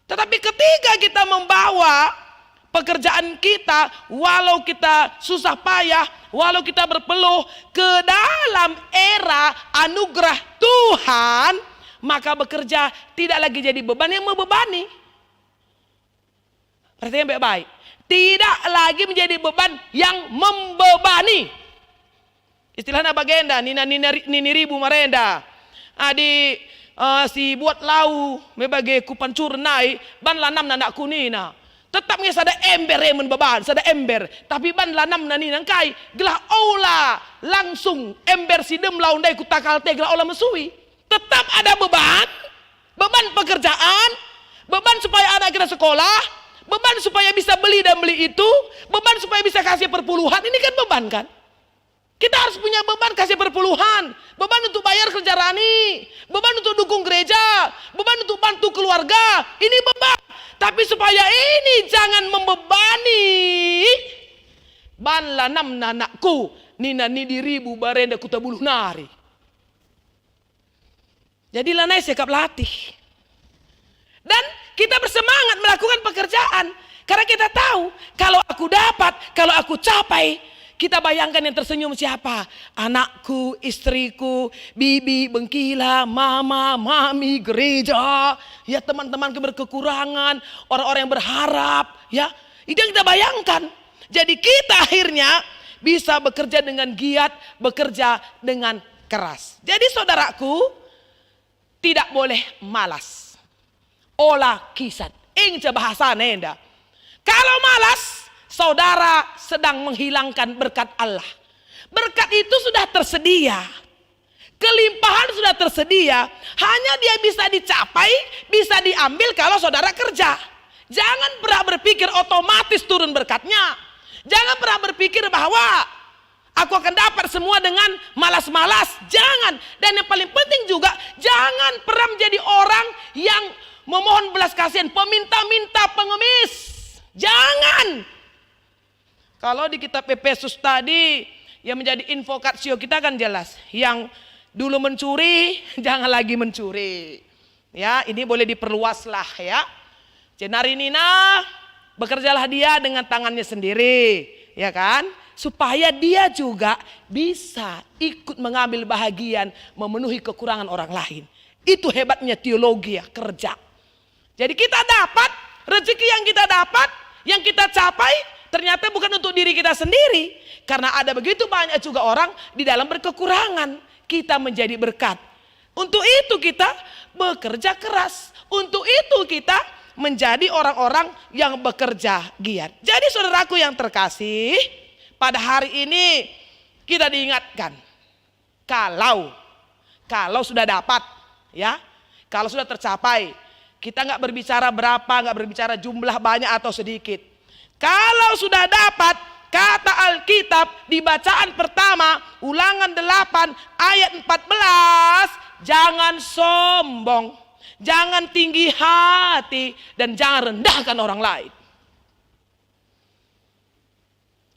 Tetapi ketika kita membawa pekerjaan kita, walau kita susah payah, walau kita berpeluh ke dalam era anugerah Tuhan, maka bekerja tidak lagi jadi beban yang membebani. Perhatikan baik-baik. Tidak lagi menjadi beban yang membebani. Istilahnya bagenda, nini ribu marenda. Si buat lau mebagai kupan curnai ban lanam nanak kunina. Tetap nge sada ember yang membeban, sada ember. Tapi ban lanam nani nangkai gelah aula langsung ember sidem laundai kutakal te gelah aula mesui. Tetap ada beban, beban pekerjaan, beban supaya anak kita sekolah, beban supaya bisa beli dan beli itu, beban supaya bisa kasih perpuluhan. Ini kan beban kan? Kita harus punya beban kasih perpuluhan, beban untuk bayar kerja rani, beban untuk dukung gereja, beban untuk bantu keluarga. Ini beban. Tapi supaya ini jangan membebani, ban lanam nanakku nina ni diribu barenda kutabuluh nari. Jadi lanai sikap latih. kita bersemangat melakukan pekerjaan. Karena kita tahu, kalau aku dapat, kalau aku capai, kita bayangkan yang tersenyum siapa? Anakku, istriku, bibi, bengkila, mama, mami, gereja, ya teman-teman berkekurangan, orang-orang yang berharap, ya. Itu yang kita bayangkan. Jadi kita akhirnya bisa bekerja dengan giat, bekerja dengan keras. Jadi saudaraku, tidak boleh malas. Olah kisat. Ingca bahasa nenda. Kalau malas, saudara sedang menghilangkan berkat Allah. Berkat itu sudah tersedia. Kelimpahan sudah tersedia. Hanya dia bisa dicapai, bisa diambil kalau saudara kerja. Jangan pernah berpikir otomatis turun berkatnya. Jangan pernah berpikir bahwa aku akan dapat semua dengan malas-malas. Jangan. Dan yang paling penting juga, jangan pernah menjadi orang yang memohon belas kasihan, peminta-minta, pengemis. Jangan. Kalau di kitab Efesus tadi yang menjadi invokatio kita kan jelas, yang dulu mencuri jangan lagi mencuri. Ya, ini boleh diperluas lah ya. Jenari Nina, bekerjalah dia dengan tangannya sendiri, ya kan? Supaya dia juga bisa ikut mengambil bahagian, memenuhi kekurangan orang lain. Itu hebatnya teologi ya, kerja. Jadi kita dapat rezeki yang kita dapat, yang kita capai, ternyata bukan untuk diri kita sendiri. Karena ada begitu banyak juga orang di dalam berkekurangan. Kita menjadi berkat. Untuk itu kita bekerja keras. Untuk itu kita menjadi orang-orang yang bekerja giat. Jadi saudaraku yang terkasih, pada hari ini kita diingatkan. Kalau sudah dapat, ya, kalau sudah tercapai, kita nggak berbicara berapa, nggak berbicara jumlah banyak atau sedikit. Kalau sudah dapat, kata Alkitab di bacaan pertama, Ulangan 8 ayat 14, jangan sombong, jangan tinggi hati, dan jangan rendahkan orang lain.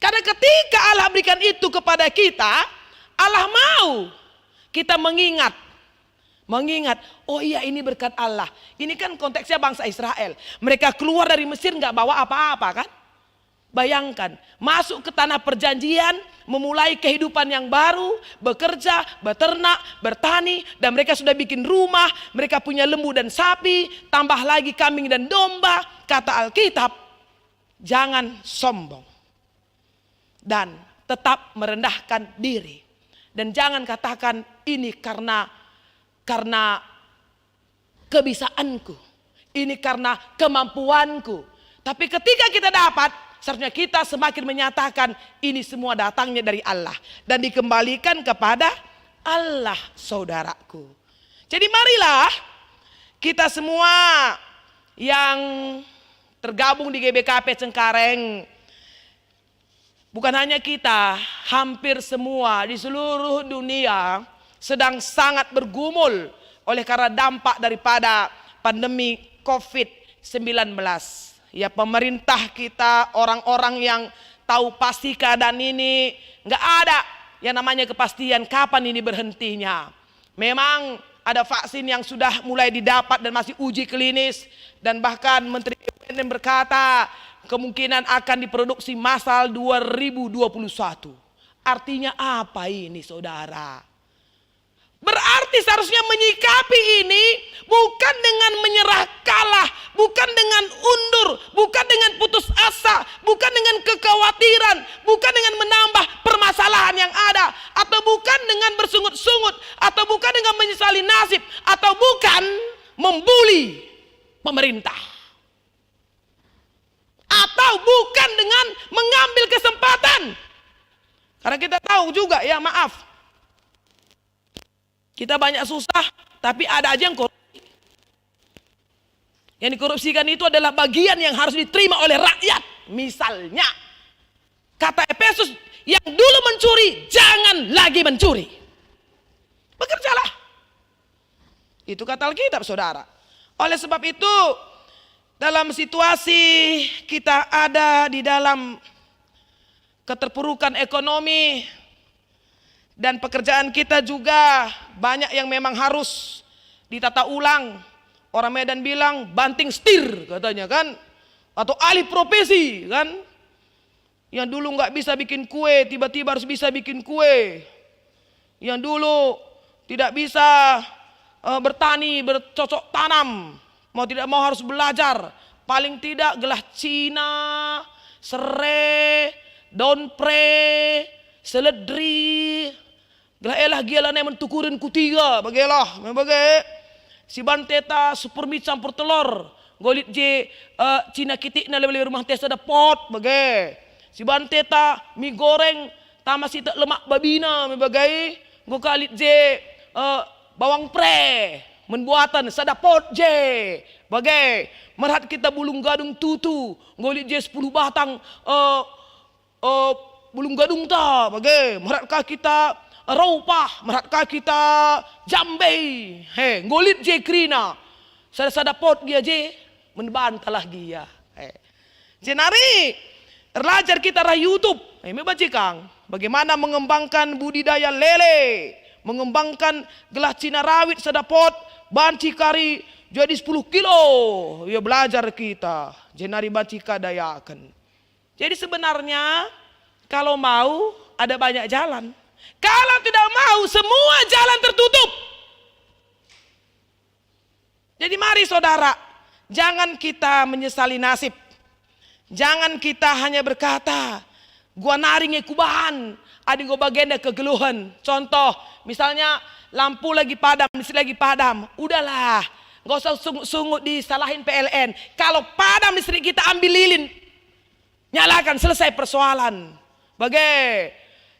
Karena ketika Allah berikan itu kepada kita, Allah mau kita mengingat, oh iya ini berkat Allah. Ini kan konteksnya bangsa Israel. Mereka keluar dari Mesir nggak bawa apa-apa kan? Bayangkan, masuk ke tanah perjanjian, memulai kehidupan yang baru, bekerja, beternak, bertani, dan mereka sudah bikin rumah, mereka punya lembu dan sapi, tambah lagi kambing dan domba. Kata Alkitab, jangan sombong dan tetap merendahkan diri. Dan jangan katakan ini karena kebisaanku, ini karena kemampuanku. Tapi ketika kita dapat, seharusnya kita semakin menyatakan ini semua datangnya dari Allah dan dikembalikan kepada Allah, saudaraku. Jadi marilah kita semua yang tergabung di GBKP Cengkareng, bukan hanya kita, hampir semua di seluruh dunia sedang sangat bergumul oleh karena dampak daripada pandemi COVID-19. Ya, pemerintah kita, orang-orang yang tahu pasti keadaan ini, nggak ada yang namanya kepastian kapan ini berhentinya. Memang ada vaksin yang sudah mulai didapat dan masih uji klinis, dan bahkan Menteri BUMN berkata kemungkinan akan diproduksi massal 2021. Artinya apa ini, saudara? Berarti seharusnya menyikapi ini bukan dengan menyerah kalah, bukan dengan undur, bukan dengan putus asa, bukan dengan kekhawatiran, bukan dengan menambah permasalahan yang ada, atau bukan dengan bersungut-sungut, atau bukan dengan menyesali nasib, atau bukan membuli pemerintah, atau bukan dengan mengambil kesempatan. Karena kita tahu juga, ya maaf, kita banyak susah, tapi ada aja yang korupsi. Yang dikorupsikan itu adalah bagian yang harus diterima oleh rakyat. Misalnya, kata Efesus, yang dulu mencuri, jangan lagi mencuri. Bekerjalah. Itu kata Alkitab, saudara. Oleh sebab itu, dalam situasi kita ada di dalam keterpurukan ekonomi, dan pekerjaan kita juga banyak yang memang harus ditata ulang orang Medan bilang banting setir katanya kan, atau alih profesi kan. Yang dulu nggak bisa bikin kue, tiba-tiba harus bisa bikin kue. Yang dulu tidak bisa bertani, bercocok tanam, mau tidak mau harus belajar. Paling tidak gelah Cina, serai, daun pre, seledri, gelah elah gila nih mentukurin kutiga, bagelah, bagai si banteta supermit campur telur, golit je Cina kitik na lebih rumah tes ada pot, bagai si banteta mie goreng tamas itu lemak babina, bagai go kalit je bawang pre, membuatan sada pot je, bagai merhat kita bulung gadung tutu, golit je 10 batang bulung gadung ta, bagai merhatkah kita raupah, merhatkah kita jambe, golit je krina, sada pot dia je, menbantalah dia, jenari, belajar kita rah YouTube, membacikang, bagaimana mengembangkan budidaya lele, mengembangkan gelah Cina rawit sada pot, banci kari jadi 10 kilo, ya belajar kita, jenari banci kadayakan. Jadi sebenarnya kalau mau ada banyak jalan. Kalau tidak mau semua jalan tertutup. Jadi mari saudara, jangan kita menyesali nasib. Jangan kita hanya berkata, gua naringe kubahan, adi gua bagiannya kegeluhan. Contoh, misalnya lampu lagi padam, listrik lagi padam. Udahlah, gak usah sungut disalahin PLN. Kalau padam listrik kita ambil lilin, nyalakan, selesai persoalan. Bagai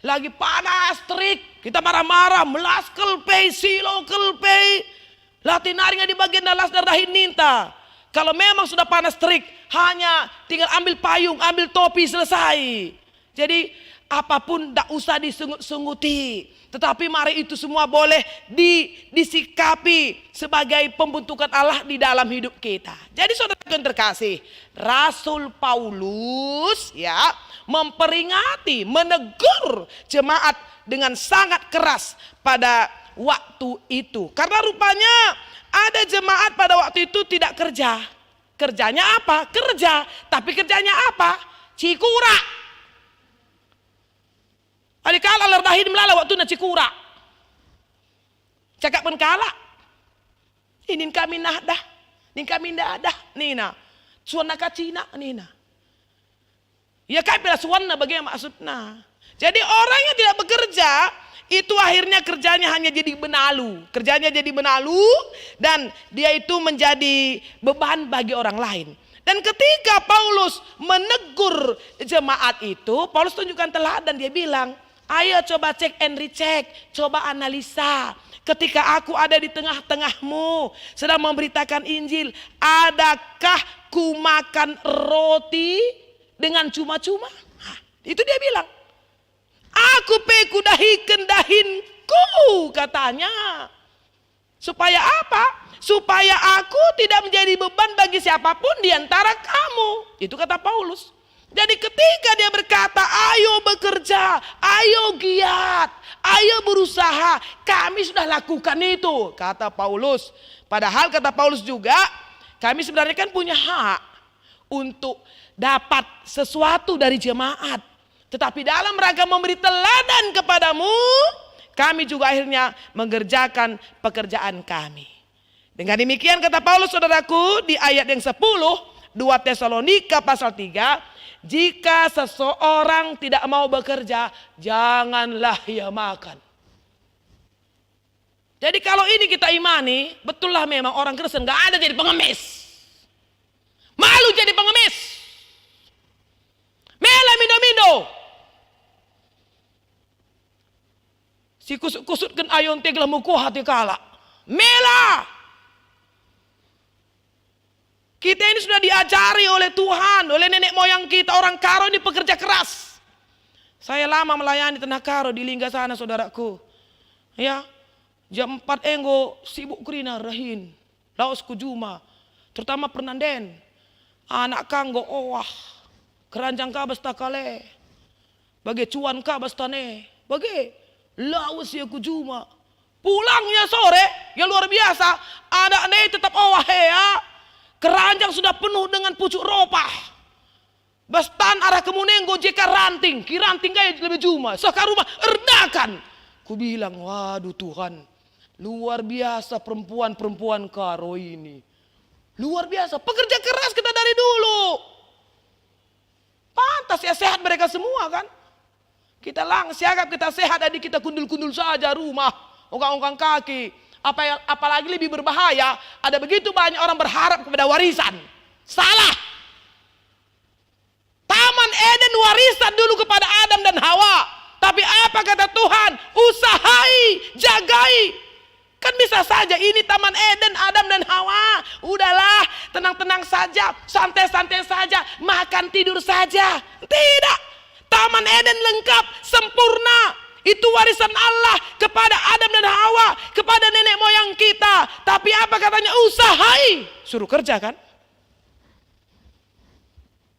lagi panas terik, kita marah-marah, melas kelpei, silo kelpei, latih naringnya di bagian dalas dahin ninta. Kalau memang sudah panas terik, hanya tinggal ambil payung, ambil topi, selesai. Jadi apapun tidak usah disungut-sunguti. Tetapi mari itu semua boleh disikapi sebagai pembentukan Allah di dalam hidup kita. Jadi saudara yang terkasih, Rasul Paulus ya memperingati, menegur jemaat dengan sangat keras pada waktu itu. Karena rupanya ada jemaat pada waktu itu tidak kerja. Kerjanya apa? Kerja. Tapi kerjanya apa? Cikura. Adikala lerdahin melala waktu na cikura. Cakap penkala. Inin kami nahdah. Nin kami nahdah. Nina. Suana kacina. Nina. Ya kaya suana bagaimana maksudnya. Jadi orang yang tidak bekerja, itu akhirnya kerjanya hanya jadi benalu. Kerjanya jadi benalu dan dia itu menjadi beban bagi orang lain. Dan ketika Paulus menegur jemaat itu, Paulus tunjukkan teladan, dia bilang, ayo coba cek and recheck, coba analisa. Ketika aku ada di tengah-tengahmu, sedang memberitakan Injil, adakah ku makan roti dengan cuma-cuma? Nah, itu dia bilang. Aku peku dahikan dahinku, katanya. Supaya apa? Supaya aku tidak menjadi beban bagi siapapun di antara kamu. Itu kata Paulus. Jadi ketika dia berkata, ayo bekerja, ayo giat, ayo berusaha, kami sudah lakukan itu, kata Paulus. Padahal kata Paulus juga, kami sebenarnya kan punya hak untuk dapat sesuatu dari jemaat. Tetapi dalam rangka memberi teladan kepadamu, kami juga akhirnya mengerjakan pekerjaan kami. Dengan demikian kata Paulus saudaraku di ayat yang 10, 2 Tesalonika pasal 3, jika seseorang tidak mau bekerja, janganlah ia makan. Jadi kalau ini kita imani, betullah memang orang Kristen gak ada jadi pengemis. Malu jadi pengemis. Mela mindo-mindo. Si kusut-kusutkan ayon teglah muku hati kala. Mela. Kita ini sudah diajari oleh Tuhan, oleh nenek moyang kita, orang Karo ini pekerja keras. Saya lama melayani tanah Karo di Lingga sana saudaraku. Ya, jam 4 enggo sibuk kerina rahin. Laos kujuma, terutama pernanden. Anak kanggo owah. Keranjang ka basta kale. Bagi cuan ka basta ne. Bagi lawas ya kujuma. Pulangnya sore, ya luar biasa. ada nih tetap ya. Keranjang sudah penuh dengan pucuk ropah. Bastan arah kemunenggo jeka ranting, kiranting gaya lebih juma. Saka rumah erdakan. Ku bilang, waduh Tuhan, luar biasa perempuan-perempuan Karo ini. Luar biasa, pekerja keras kita dari dulu. Pantas ya sehat mereka semua kan. Kita siagap kita sehat, jadi kita kundul-kundul saja rumah, ongkang-ongkang kaki. Apalagi lebih berbahaya, ada begitu banyak orang berharap kepada warisan. Salah. Taman Eden warisan dulu kepada Adam dan Hawa. Tapi apa kata Tuhan? Usahai, jagai. Kan bisa saja ini Taman Eden, Adam dan Hawa. Udahlah, tenang-tenang saja, santai-santai saja, makan tidur saja. Tidak. Taman Eden lengkap, sempurna. Itu warisan Allah kepada Adam dan Hawa, kepada nenek moyang kita. Tapi apa katanya? Usahai. Suruh kerja kan?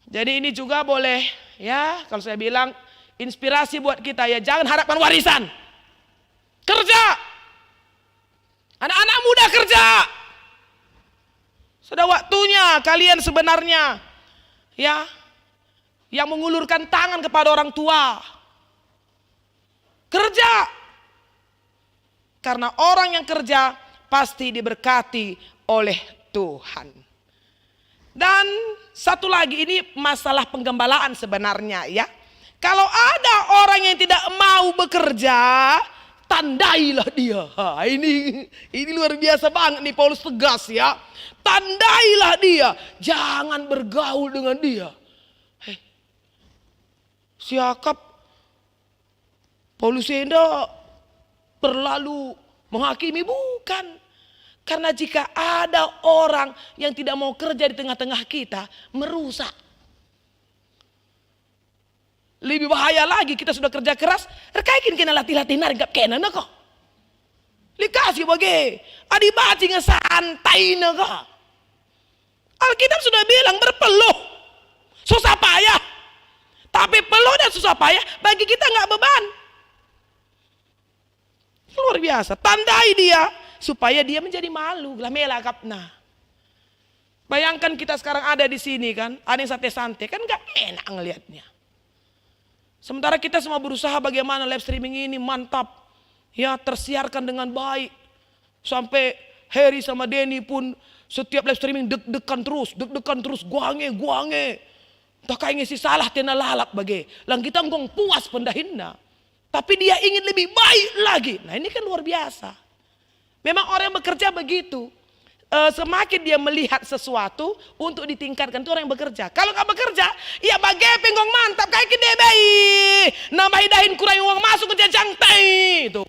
Jadi ini juga boleh ya, kalau saya bilang inspirasi buat kita ya, jangan harapkan warisan. Kerja. Anak-anak muda kerja. Sudah waktunya kalian sebenarnya ya yang mengulurkan tangan kepada orang tua. Kerja. Karena orang yang kerja pasti diberkati oleh Tuhan. Dan satu lagi, ini masalah penggembalaan sebenarnya ya. Kalau ada orang yang tidak mau bekerja, tandailah dia. Ini luar biasa banget nih Paulus tegas ya. Tandailah dia, jangan bergaul dengan dia. Siakap Paulus tidak terlalu menghakimi, bukan. Karena jika ada orang yang tidak mau kerja di tengah-tengah kita, merusak. Lebih bahaya lagi, kita sudah kerja keras, rekaikin kena latih-latih narik gak kena kok. Likasih bagi, adi baci ngesantai kok. Alkitab sudah bilang berpeluh, susah payah. Tapi peluh dan susah payah bagi kita nggak beban. Luar biasa, tandai dia supaya dia menjadi malu. Lah melakapna. Bayangkan kita sekarang ada di sini kan, ada yang santai-santai kan nggak enak ngelihatnya. Sementara kita semua berusaha bagaimana live streaming ini mantap, ya tersiarkan dengan baik. Sampai Harry sama Denny pun setiap live streaming deg-degan terus, guange. Tak kayak ngisi salah tena lalap bagai. Lang kita ngong puas pendahinna. Tapi dia ingin lebih baik lagi. Nah ini kan luar biasa. Memang orang yang bekerja begitu. Semakin dia melihat sesuatu untuk ditingkatkan, itu orang yang bekerja. Kalau nggak bekerja, ya bagai penggong mantap kayak gede bayi. Nambahi dahin kurang uang masuk ke jajang itu.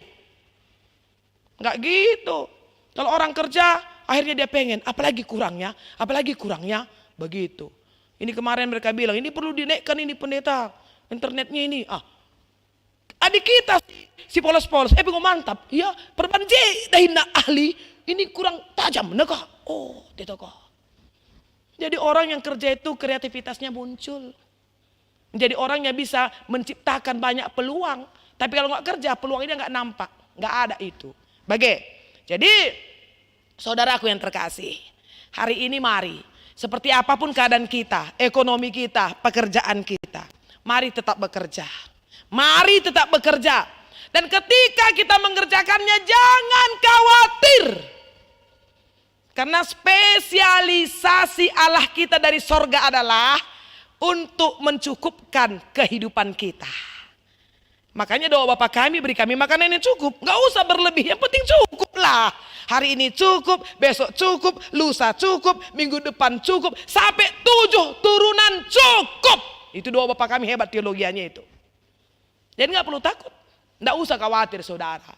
Nggak gitu. Kalau orang kerja, akhirnya dia pengen, apalagi kurangnya, begitu. Ini kemarin mereka bilang, ini perlu dinaikkan ini pendeta, internetnya ini. Adik kita si polos-polos, pengen mantap, ya perbanje dahin ahli, ini kurang tajam, nekah. Oh, tidak kok. Jadi orang yang kerja itu kreativitasnya muncul. Jadi orang yang bisa menciptakan banyak peluang. Tapi kalau nggak kerja, peluang ini nggak nampak, nggak ada itu. Jadi saudaraku yang terkasih, hari ini mari, seperti apapun keadaan kita, ekonomi kita, pekerjaan kita, mari tetap bekerja. Mari tetap bekerja. Dan ketika kita mengerjakannya, jangan khawatir. Karena spesialisasi Allah kita dari sorga adalah untuk mencukupkan kehidupan kita. Makanya doa Bapa kami, beri kami makanan yang cukup. Gak usah berlebih, yang penting cukup lah. Hari ini cukup, besok cukup, lusa cukup, minggu depan cukup, sampai 7 turunan cukup. Itu doa Bapa kami, hebat teologianya itu. Jadi gak perlu takut, gak usah khawatir saudara.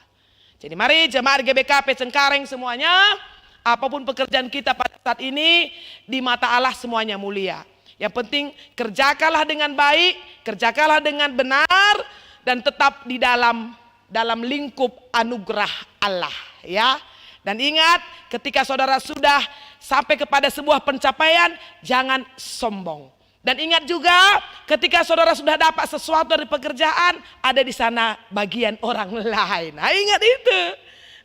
Jadi mari jemaat GBKP Cengkareng semuanya, apapun pekerjaan kita pada saat ini, di mata Allah semuanya mulia. Yang penting kerjakanlah dengan baik, kerjakanlah dengan benar, dan tetap di dalam lingkup anugerah Allah, ya. Dan ingat, ketika saudara sudah sampai kepada sebuah pencapaian, jangan sombong. Dan ingat juga, ketika saudara sudah dapat sesuatu dari pekerjaan, ada di sana bagian orang lain. Nah, ingat itu.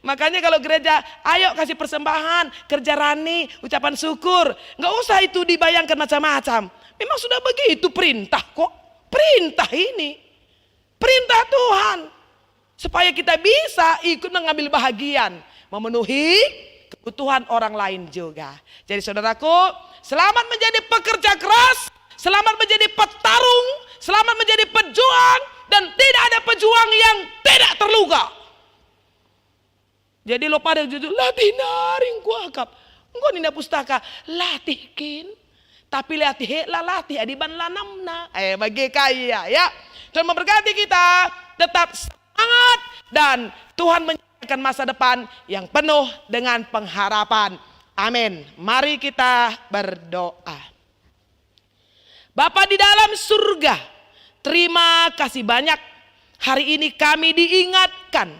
Makanya kalau gereja, ayo kasih persembahan, kerja rani, ucapan syukur. Nggak usah itu dibayangkan macam-macam. Memang sudah begitu perintah kok. Perintah ini. Perintah Tuhan. Supaya kita bisa ikut mengambil bahagian. Memenuhi kebutuhan orang lain juga. Jadi saudaraku, selamat menjadi pekerja keras. Selamat menjadi petarung. Selamat menjadi pejuang. Dan tidak ada pejuang yang tidak terluka. Jadi lo pada jujur latih naring kuakap. Engkau nina pustaka latihkin. Tapi latih latih adiban lanamna. Bagi kaya ya. Tuhan memberkati kita. Tetap semangat. Dan Tuhan menyediakan masa depan yang penuh dengan pengharapan. Amin. Mari kita berdoa. Bapa di dalam surga. Terima kasih banyak. Hari ini kami diingatkan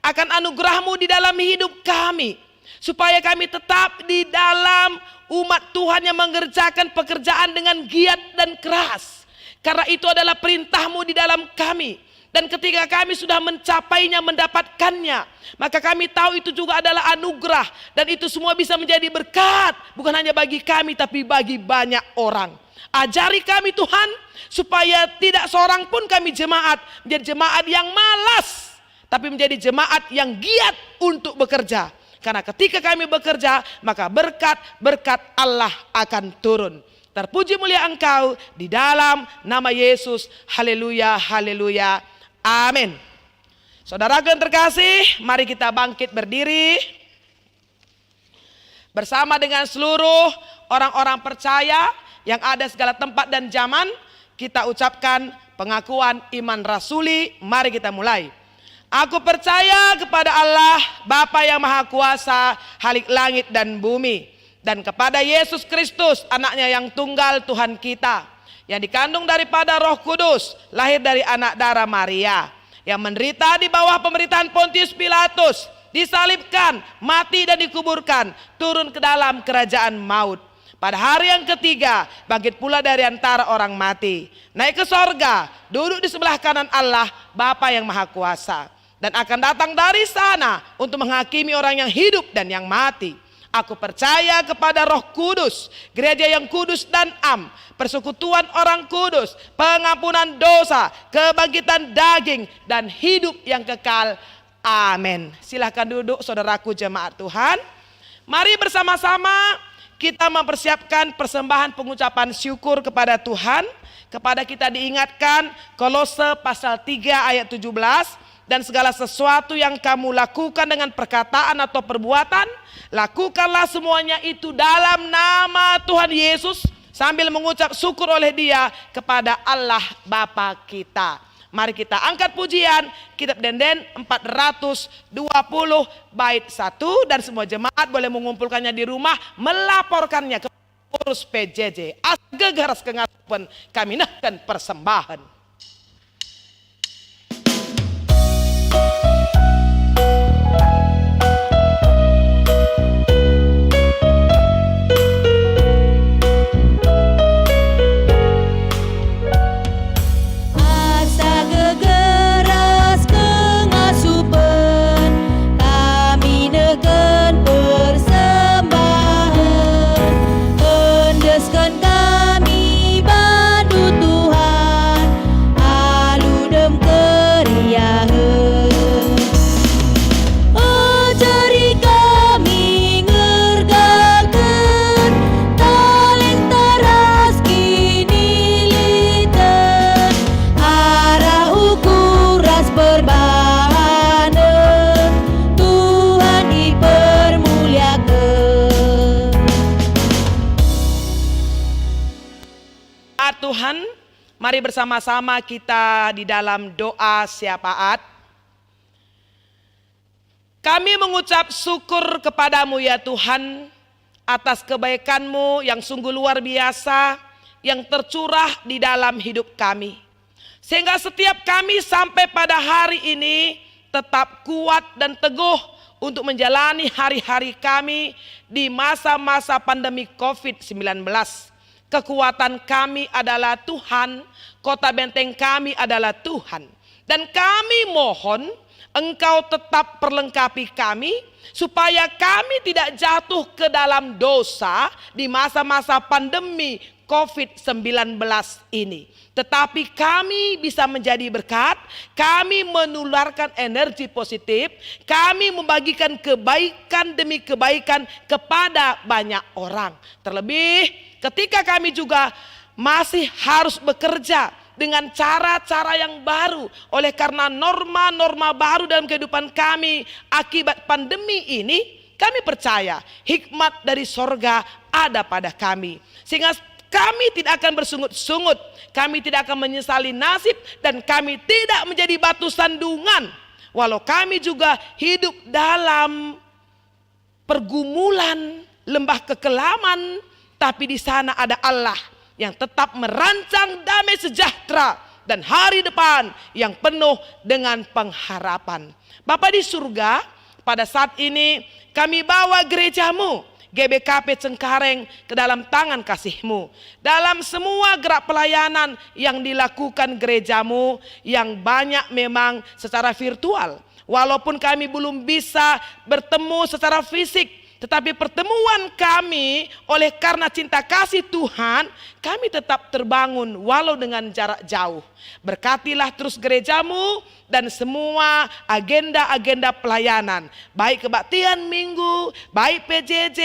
akan anugerah-Mu di dalam hidup kami. Supaya kami tetap di dalam umat Tuhan yang mengerjakan pekerjaan dengan giat dan keras. Karena itu adalah perintah-Mu di dalam kami. Dan ketika kami sudah mencapainya, mendapatkannya, maka kami tahu itu juga adalah anugerah. Dan itu semua bisa menjadi berkat. Bukan hanya bagi kami, tapi bagi banyak orang. Ajari kami Tuhan, supaya tidak seorang pun kami jemaat menjadi jemaat yang malas. Tapi menjadi jemaat yang giat untuk bekerja. Karena ketika kami bekerja, maka berkat-berkat Allah akan turun. Terpuji mulia Engkau di dalam nama Yesus. Haleluya, haleluya, amin. Saudaraku yang terkasih, mari kita bangkit berdiri. Bersama dengan seluruh orang-orang percaya yang ada segala tempat dan zaman, kita ucapkan pengakuan iman rasuli. Mari kita mulai. Aku percaya kepada Allah, Bapa yang Maha Kuasa, Halik langit dan bumi. Dan kepada Yesus Kristus, anaknya yang tunggal Tuhan kita. Yang dikandung daripada Roh Kudus, lahir dari anak darah Maria. Yang menderita di bawah pemerintahan Pontius Pilatus, disalibkan, mati dan dikuburkan, turun ke dalam kerajaan maut. Pada hari yang ketiga, bangkit pula dari antara orang mati. Naik ke sorga, duduk di sebelah kanan Allah, Bapa yang Maha Kuasa. Dan akan datang dari sana untuk menghakimi orang yang hidup dan yang mati. Aku percaya kepada Roh Kudus, gereja yang kudus dan am, persekutuan orang kudus, pengampunan dosa, kebangkitan daging, dan hidup yang kekal. Amin. Silahkan duduk saudaraku jemaat Tuhan. Mari bersama-sama kita mempersiapkan persembahan pengucapan syukur kepada Tuhan. Kepada kita diingatkan Kolose pasal 3 ayat 17. Dan segala sesuatu yang kamu lakukan dengan perkataan atau perbuatan, lakukanlah semuanya itu dalam nama Tuhan Yesus, sambil mengucap syukur oleh Dia kepada Allah Bapa kita. Mari kita angkat pujian kitab Denden 420 bait 1, dan semua jemaat boleh mengumpulkannya di rumah, melaporkannya ke pengurus PJJ. Asgegaras kengasupan kami nahkan persembahan. Tuhan, mari bersama-sama kita di dalam doa syafaat. Kami mengucap syukur kepadamu ya Tuhan, atas kebaikan-Mu yang sungguh luar biasa, yang tercurah di dalam hidup kami. Sehingga setiap kami sampai pada hari ini tetap kuat dan teguh untuk menjalani hari-hari kami di masa-masa pandemi COVID-19. Kekuatan kami adalah Tuhan, kota benteng kami adalah Tuhan. Dan kami mohon Engkau tetap perlengkapi kami supaya kami tidak jatuh ke dalam dosa di masa-masa pandemi COVID-19 ini. Tetapi kami bisa menjadi berkat, kami menularkan energi positif, kami membagikan kebaikan demi kebaikan kepada banyak orang. Terlebih ketika kami juga masih harus bekerja dengan cara-cara yang baru, oleh karena norma-norma baru dalam kehidupan kami akibat pandemi ini, kami percaya hikmat dari sorga ada pada kami, sehingga kami tidak akan bersungut-sungut, kami tidak akan menyesali nasib, dan kami tidak menjadi batu sandungan. Walau kami juga hidup dalam pergumulan lembah kekelaman, tapi di sana ada Allah yang tetap merancang damai sejahtera dan hari depan yang penuh dengan pengharapan. Bapa di surga, pada saat ini kami bawa gerejamu GBKP Cengkareng ke dalam tangan kasih-Mu. Dalam semua gerak pelayanan yang dilakukan gerejamu yang banyak memang secara virtual. Walaupun kami belum bisa bertemu secara fisik, tetapi pertemuan kami oleh karena cinta kasih Tuhan, kami tetap terbangun walau dengan jarak jauh. Berkatilah terus gerejamu dan semua agenda-agenda pelayanan, baik kebaktian minggu, baik PJJ,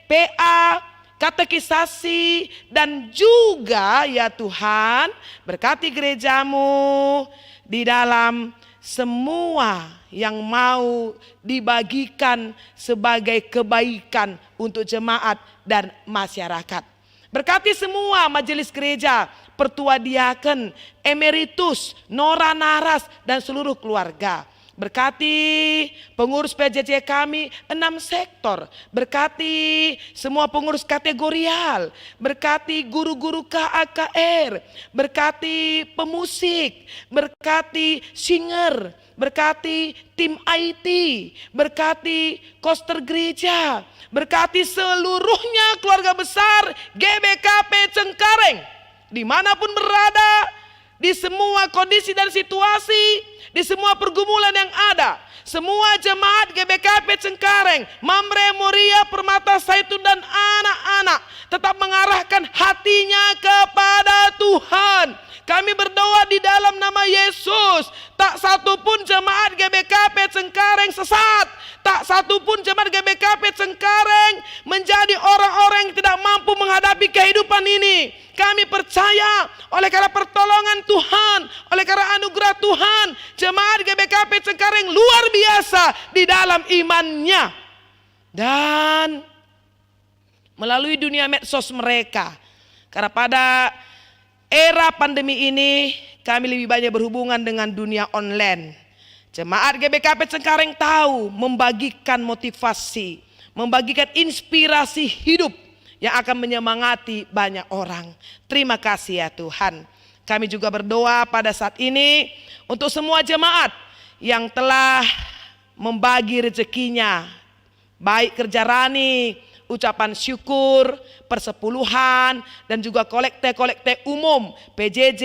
PA, katekisasi, dan juga ya Tuhan, berkati gerejamu di dalam semua yang mau dibagikan sebagai kebaikan untuk jemaat dan masyarakat. Berkati semua majelis gereja, pertua diaken, emeritus, nora naras, dan seluruh keluarga. Berkati pengurus PJJ kami 6 sektor. Berkati semua pengurus kategorial. Berkati guru-guru KAKR. Berkati pemusik. Berkati singer. Berkati tim IT. Berkati koster gereja. Berkati seluruhnya keluarga besar GBKP Cengkareng. Dimanapun berada, di semua kondisi dan situasi, di semua pergumulan yang ada, semua jemaat GBKP Cengkareng, Mamre, Moria, Permata, Zaitun, dan anak-anak tetap mengarahkan hatinya kepada Tuhan. Kami berdoa di dalam nama Yesus, tak satu pun jemaat GBKP Cengkareng sesat, tak satu pun jemaat GBKP Cengkareng menjadi orang-orang yang tidak mampu menghadapi kehidupan ini. Kami percaya oleh karena pertolongan Tuhan, oleh karena anugerah Tuhan, jemaat GBKP Cengkareng luar biasa di dalam imannya. Dan melalui dunia medsos mereka, karena pada era pandemi ini kami lebih banyak berhubungan dengan dunia online. Jemaat GBKP Cengkareng tahu membagikan motivasi, membagikan inspirasi hidup yang akan menyemangati banyak orang. Terima kasih ya Tuhan. Kami juga berdoa pada saat ini untuk semua jemaat yang telah membagi rezekinya, baik kerja rani, ucapan syukur, persepuluhan, dan juga kolekte-kolekte umum, PJJ,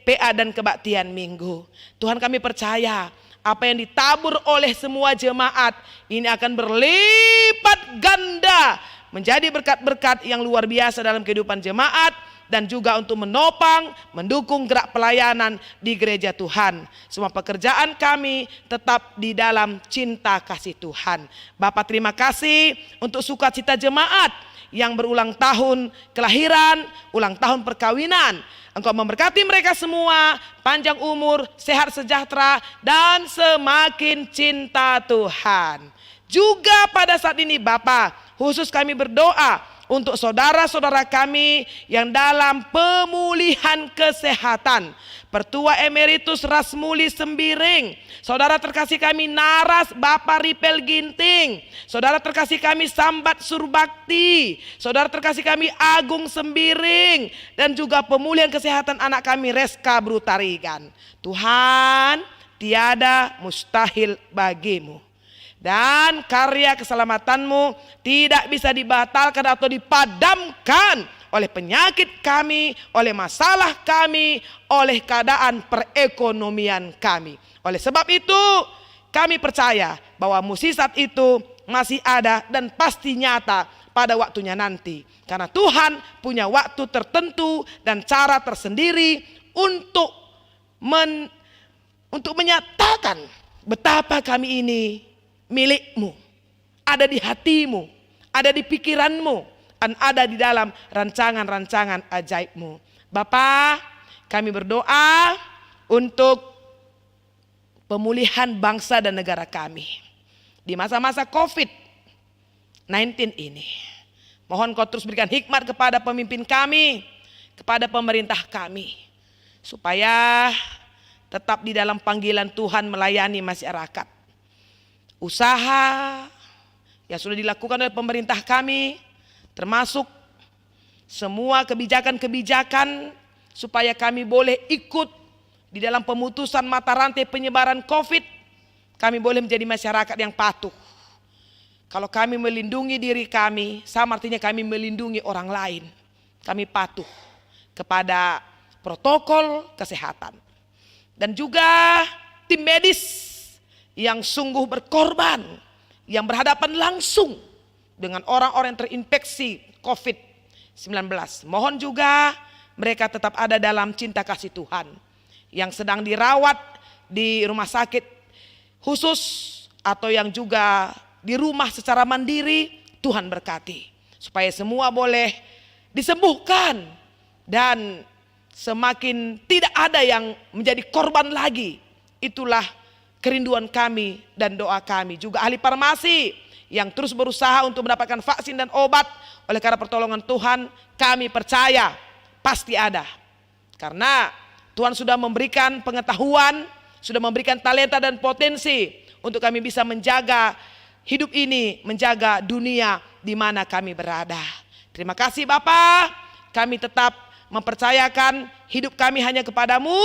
PA, dan kebaktian minggu. Tuhan, kami percaya apa yang ditabur oleh semua jemaat ini akan berlipat ganda menjadi berkat-berkat yang luar biasa dalam kehidupan jemaat, dan juga untuk menopang, mendukung gerak pelayanan di gereja Tuhan. Semua pekerjaan kami tetap di dalam cinta kasih Tuhan. Bapak, terima kasih untuk sukacita jemaat yang berulang tahun kelahiran, ulang tahun perkawinan. Engkau memberkati mereka semua, panjang umur, sehat sejahtera, dan semakin cinta Tuhan. Juga pada saat ini Bapak, khusus kami berdoa untuk saudara-saudara kami yang dalam pemulihan kesehatan. Pertua Emeritus Rasmuli Sembiring, saudara terkasih kami Naras Bapak Ripel Ginting, saudara terkasih kami Sambat Surbakti, saudara terkasih kami Agung Sembiring, dan juga pemulihan kesehatan anak kami Reska Brutarigan. Tuhan, tiada mustahil bagimu. Dan karya keselamatanmu tidak bisa dibatalkan atau dipadamkan oleh penyakit kami, oleh masalah kami, oleh keadaan perekonomian kami. Oleh sebab itu kami percaya bahwa mukjizat itu masih ada dan pasti nyata pada waktunya nanti. Karena Tuhan punya waktu tertentu dan cara tersendiri untuk menyatakan betapa kami ini milikmu, ada di hatimu, ada di pikiranmu, dan ada di dalam rancangan-rancangan ajaibmu. Bapa, kami berdoa untuk pemulihan bangsa dan negara kami di masa-masa COVID-19 ini. Mohon Kau terus berikan hikmat kepada pemimpin kami, kepada pemerintah kami, supaya tetap di dalam panggilan Tuhan melayani masyarakat. Usaha yang sudah dilakukan oleh pemerintah kami, termasuk semua kebijakan-kebijakan supaya kami boleh ikut di dalam pemutusan mata rantai penyebaran COVID, kami boleh menjadi masyarakat yang patuh. Kalau kami melindungi diri kami, sama artinya kami melindungi orang lain. Kami patuh kepada protokol kesehatan. Dan juga tim medis yang sungguh berkorban, yang berhadapan langsung dengan orang-orang yang terinfeksi COVID-19. Mohon juga mereka tetap ada dalam cinta kasih Tuhan. Yang sedang dirawat di rumah sakit khusus atau yang juga di rumah secara mandiri, Tuhan berkati. Supaya semua boleh disembuhkan dan semakin tidak ada yang menjadi korban lagi. Itulah kerinduan kami dan doa kami. Juga ahli farmasi yang terus berusaha untuk mendapatkan vaksin dan obat. Oleh karena pertolongan Tuhan, kami percaya pasti ada. Karena Tuhan sudah memberikan pengetahuan, sudah memberikan talenta dan potensi untuk kami bisa menjaga hidup ini, menjaga dunia di mana kami berada. Terima kasih Bapa, kami tetap mempercayakan hidup kami hanya kepadamu.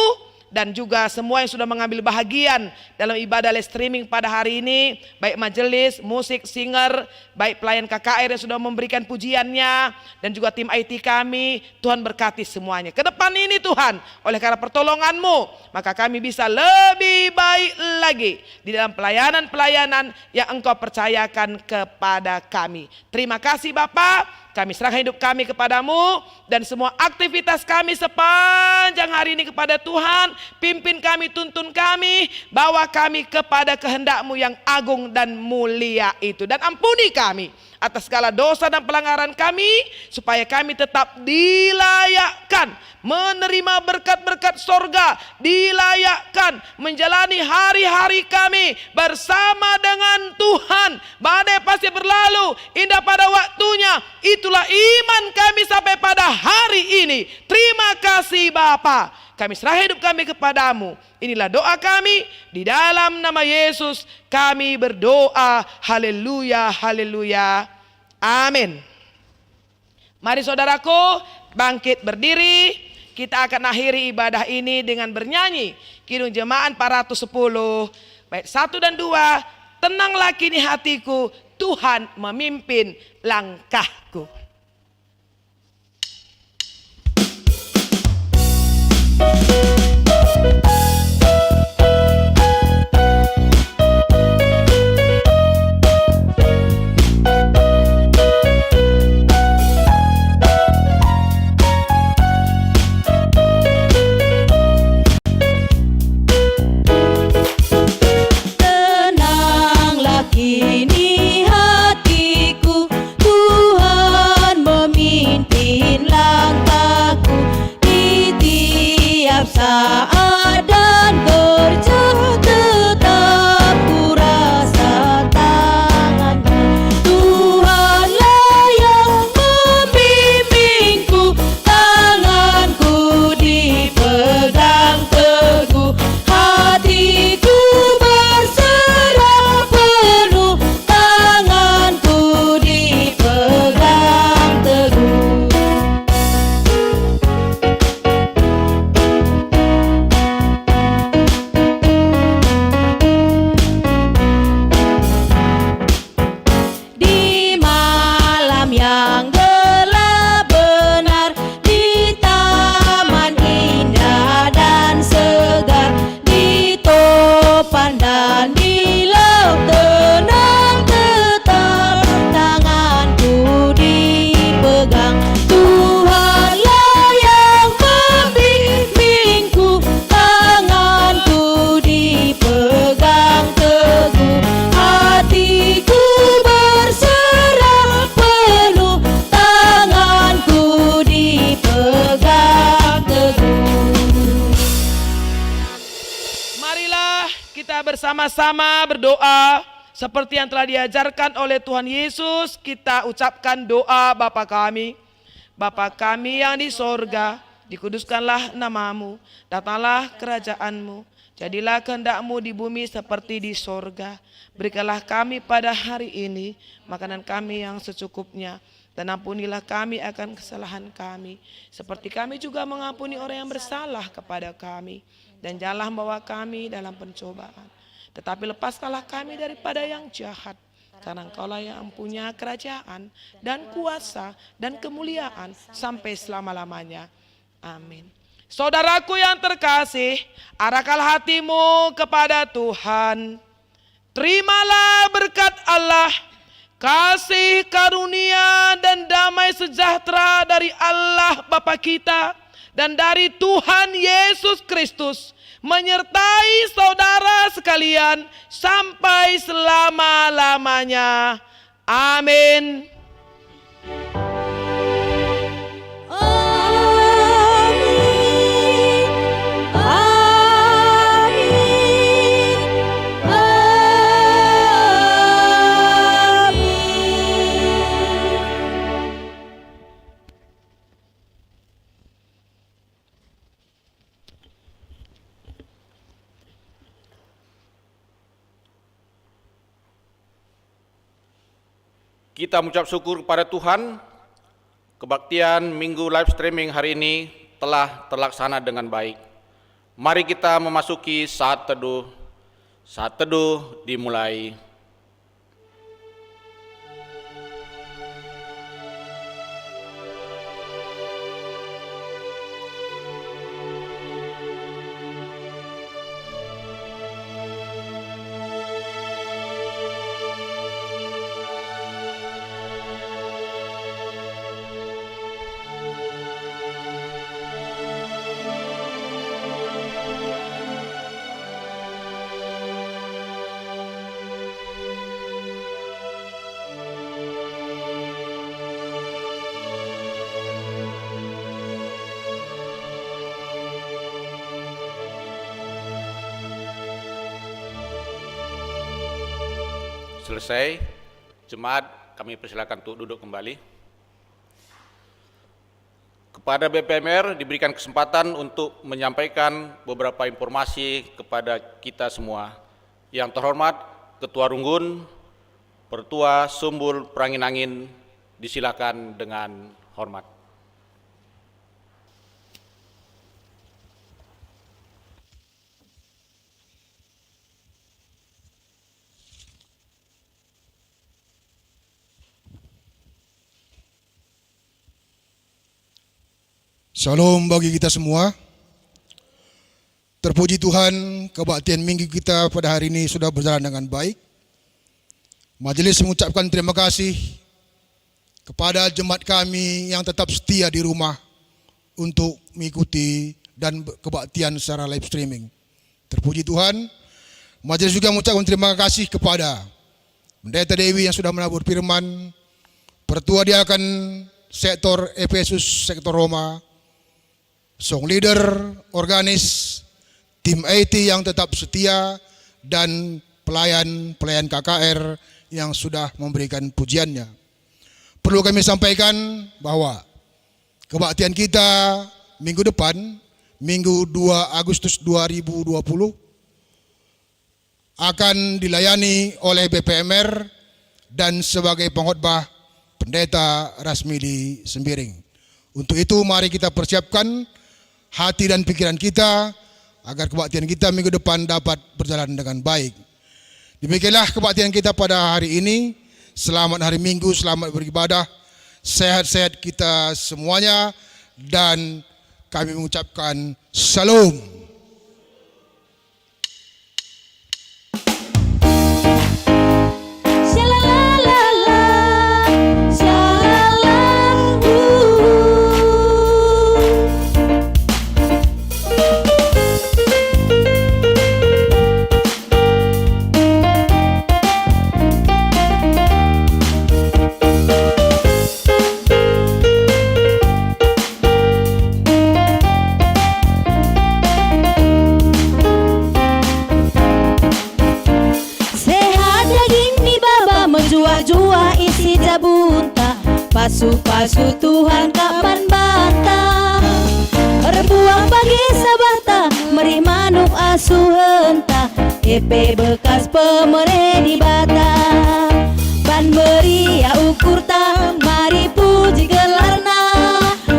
Dan juga semua yang sudah mengambil bahagian dalam ibadah live streaming pada hari ini, baik majelis, musik, singer, baik pelayan KKR yang sudah memberikan pujiannya, dan juga tim IT kami, Tuhan berkati semuanya. Ke depan ini Tuhan, oleh karena pertolongan-Mu, maka kami bisa lebih baik lagi di dalam pelayanan-pelayanan yang Engkau percayakan kepada kami. Terima kasih Bapa. Kami serahkan hidup kami kepadamu dan semua aktivitas kami sepanjang hari ini kepada Tuhan. Pimpin kami, tuntun kami, bawa kami kepada kehendak-Mu yang agung dan mulia itu. Dan ampuni kami atas segala dosa dan pelanggaran kami, supaya kami tetap dilayakkan menerima berkat-berkat sorga, dilayakkan menjalani hari-hari kami bersama dengan Tuhan. Badai pasti berlalu, indah pada waktunya. Itulah iman kami sampai pada hari ini. Terima kasih Bapa. Kami serah hidup kami kepadamu. Inilah doa kami, di dalam nama Yesus kami berdoa. Haleluya, haleluya. Amin. Mari saudaraku bangkit berdiri. Kita akan akhiri ibadah ini dengan bernyanyi Kidung Jemaat 410 bait 1 dan 2. Tenanglah kini hatiku, Tuhan memimpin langkahku. Tenanglah kini hatiku, Tuhan memimpin langkahku di tiap saat. bersama-sama berdoa seperti yang telah diajarkan oleh Tuhan Yesus. Kita ucapkan doa Bapa kami. Bapa kami yang di sorga, dikuduskanlah namamu, datanglah kerajaanmu, jadilah kehendak-Mu di bumi seperti di sorga. Berikanlah kami pada hari ini makanan kami yang secukupnya, dan ampunilah kami akan kesalahan kami, seperti kami juga mengampuni orang yang bersalah kepada kami. Dan janganlah membawa kami dalam pencobaan, tetapi lepaskanlah kami daripada yang jahat. Karena Engkaulah yang punya kerajaan dan kuasa dan kemuliaan sampai selama-lamanya. Amin. Saudaraku yang terkasih, arahkanlah hatimu kepada Tuhan. Terimalah berkat Allah, kasih karunia dan damai sejahtera dari Allah Bapa kita dan dari Tuhan Yesus Kristus menyertai saudara sekalian sampai selama-lamanya. Amin. Kita mengucap syukur kepada Tuhan, kebaktian Minggu live streaming hari ini telah terlaksana dengan baik. Mari kita memasuki saat teduh. Saat teduh dimulai. Selesai, jemaat kami persilakan untuk duduk kembali. Kepada BPMR diberikan kesempatan untuk menyampaikan beberapa informasi kepada kita semua. Yang terhormat Ketua Runggun, Pertua Sumbul Perangin-Angin, disilakan dengan hormat. Salam bagi kita semua. Terpuji Tuhan, kebaktian minggu kita pada hari ini sudah berjalan dengan baik. Majelis mengucapkan terima kasih kepada jemaat kami yang tetap setia di rumah untuk mengikuti dan kebaktian secara live streaming. Terpuji Tuhan. Majelis juga mengucapkan terima kasih kepada Pendeta Dewi yang sudah menabur firman, Pertua Diakan Sektor Efesus Sektor Roma, song leader, organis, tim IT yang tetap setia, dan pelayan KKR yang sudah memberikan pujiannya. Perlu kami sampaikan bahwa kebaktian kita minggu depan, Minggu 2 Agustus 2020, akan dilayani oleh BPMR dan sebagai pengkhotbah Pendeta Rasmili Sembiring. Untuk itu mari kita persiapkan hati dan pikiran kita agar kebaktian kita minggu depan dapat berjalan dengan baik. Demikianlah kebaktian kita pada hari ini. Selamat hari Minggu, selamat beribadah, sehat-sehat kita semuanya, dan kami mengucapkan Shalom. Pasu-pasu Tuhan kapan bata, berbuang pagi sabata, merih manuk asuh henta, EP bekas pemere di bata. Ban beria ukur ta, mari puji gelarna,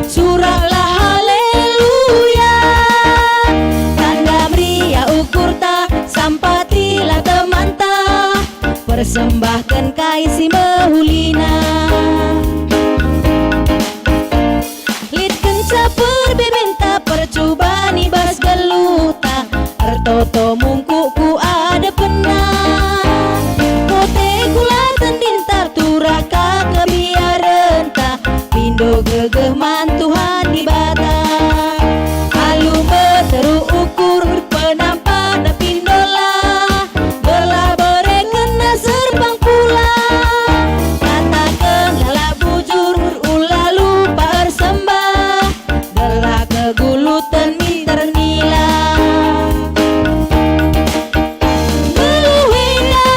suraklah haleluya. Tanda meriah ukur ta, sampatilah teman ta, persembahkan kaisi mehulina. Litken caper bebenta, percobaan ibas geluta, ertoto mungkuku ada pernah. Kote kulatan dinta, turaka kebiarenta, pindo gegeh man Tuhan di bata. Alu meteru ukur penampak da pindola, belah bere kena serbang pula. Katakan lala bujur ulah lupa ersembah, gelah kegulutan mi ternila. Meluhena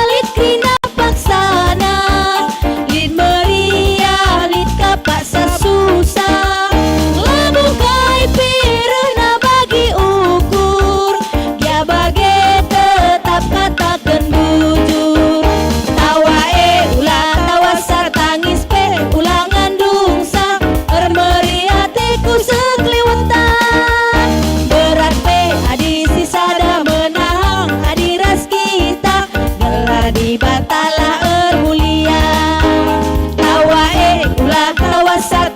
lit krina paksana, lit meriah lit kapaksa susah. Labu kai pirena bagi ukur, dia bagi tetap katakan bujur. Tawa ulah tawa sar tangis pe ulangan dungsa, meriah teku sekeliwatan. Berat pe adi sisa da menahang adi ras kita, gelah di batalah mulia. Tawa ulah tawa sar